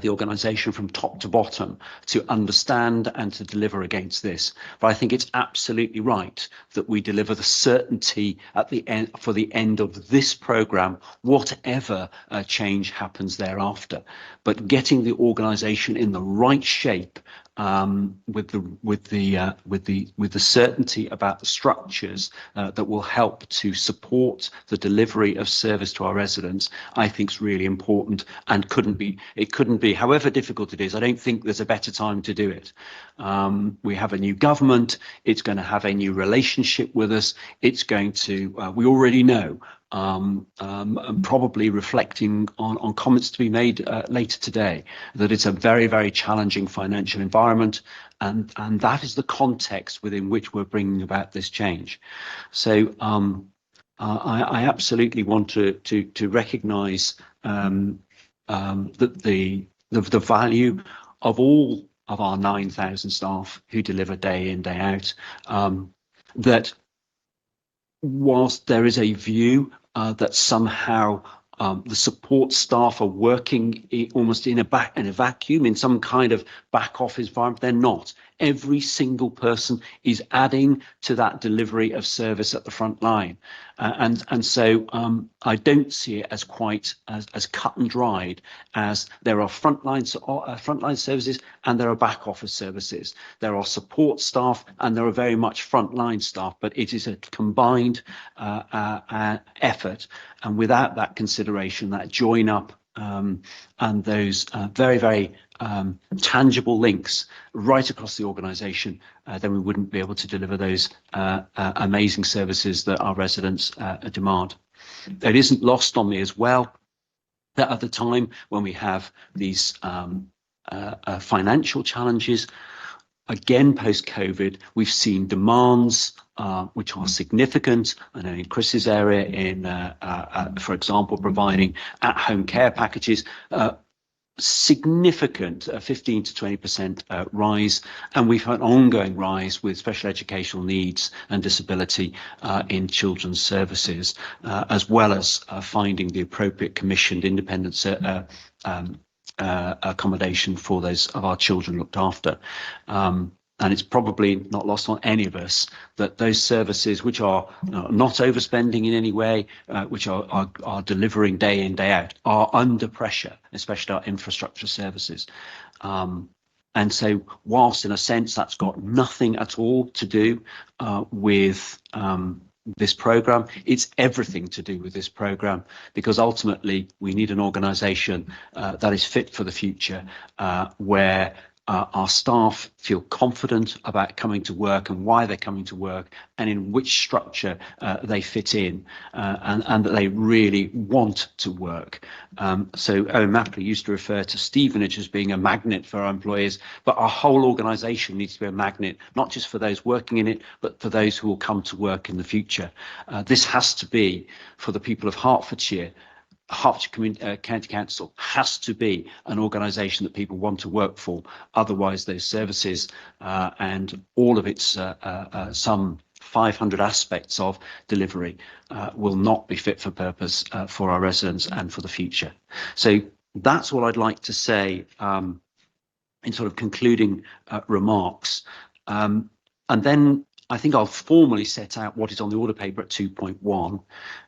the organisation from top to bottom to understand and to deliver against this. But I think it's absolutely right that we deliver the certainty at the end for the end of this programme, whatever change happens thereafter. But getting the organisation in the right shape with the certainty about the structures that will help to support the delivery of service to our residents, I think is really important, and it couldn't be, however difficult it is. I don't think there's a better time to do it. We have a new government. It's going to have a new relationship with us. It's going to, we already know, probably reflecting on comments to be made later today, that it's a very, very challenging financial environment, and that is the context within which we're bringing about this change. So I absolutely want to recognise that the value of all of our 9,000 staff who deliver day in, day out, that whilst there is a view that somehow the support staff are working almost in a vacuum, in some kind of back office environment, they're not. Every single person is adding to that delivery of service at the front line. And so I don't see it as quite as cut and dried as there are frontline services and there are back office services. There are support staff and there are very much frontline staff, but it is a combined effort. And without that consideration, that join up and those very, very tangible links right across the organisation, then we wouldn't be able to deliver those amazing services that our residents demand. It isn't lost on me as well that at the time when we have these financial challenges, again post-COVID, we've seen demands which are significant. I know in Chris's area, for example, providing at-home care packages, significant 15 to 20% rise, and we've had an ongoing rise with special educational needs and disability in children's services, as well as finding the appropriate commissioned independent accommodation for those of our children looked after. And it's probably not lost on any of us that those services, which are not overspending in any way, which are delivering day in, day out, are under pressure, especially our infrastructure services. And so whilst in a sense that's got nothing at all to do with this programme, it's everything to do with this programme, because ultimately we need an organisation that is fit for the future, where our staff feel confident about coming to work and why they're coming to work and in which structure they fit in, and that they really want to work. So Owen Mapley used to refer to Stevenage as being a magnet for our employees, but our whole organisation needs to be a magnet, not just for those working in it, but for those who will come to work in the future. This has to be, for the people of Hertfordshire County Council has to be an organisation that people want to work for. Otherwise, those services and all of its some 500 aspects of delivery will not be fit for purpose for our residents and for the future. So that's what I'd like to say in sort of concluding remarks. And then I think I'll formally set out what is on the order paper at 2.1,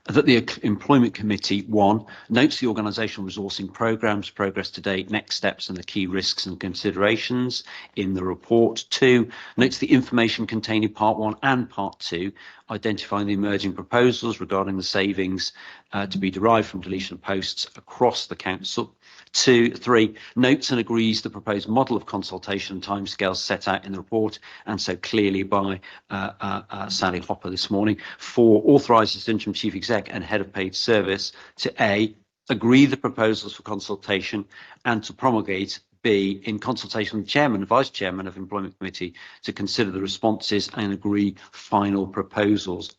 that the Employment Committee, 1, notes the organisational resourcing programmes, progress to date, next steps and the key risks and considerations in the report. 2, notes the information contained in Part 1 and Part 2, identifying the emerging proposals regarding the savings to be derived from deletion of posts across the council. 3, notes and agrees the proposed model of consultation and timescales set out in the report, and so clearly by Sally Hopper this morning. 4, authorises interim chief exec and head of paid service to A, agree the proposals for consultation, and to promulgate. B, in consultation with the chairman and vice chairman of employment committee, to consider the responses and agree final proposals.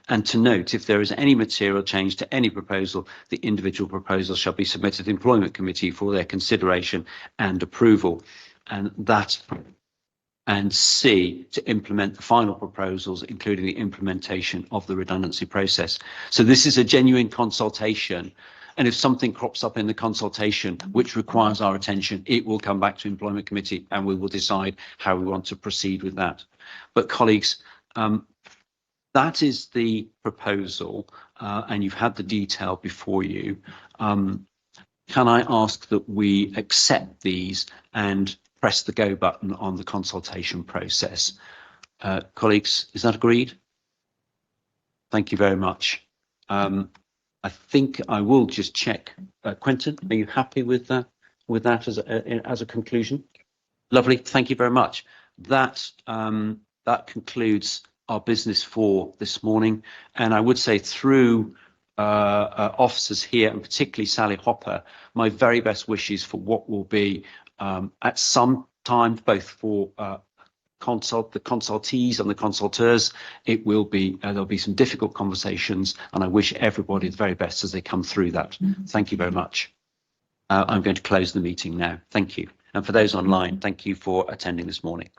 And to note, if there is any material change to any proposal, the individual proposals shall be submitted to the employment committee for their consideration and approval. And C, to implement the final proposals, including the implementation of the redundancy process. So this is a genuine consultation. And if something crops up in the consultation which requires our attention, it will come back to employment committee and we will decide how we want to proceed with that. But colleagues, that is the proposal, and you've had the detail before you. Can I ask that we accept these and press the go button on the consultation process? Colleagues, is that agreed? Thank you very much. I think I will just check. Quentin, are you happy with that as a conclusion? Lovely, thank you very much. That concludes our business for this morning, and I would say through officers here, and particularly Sally Hopper, my very best wishes for what will be at some time, both for the consultees and the consulteurs, it will be there'll be some difficult conversations, and I wish everybody the very best as they come through that. Thank you very much. I'm going to close the meeting now. Thank you. And for those online, thank you for attending this morning.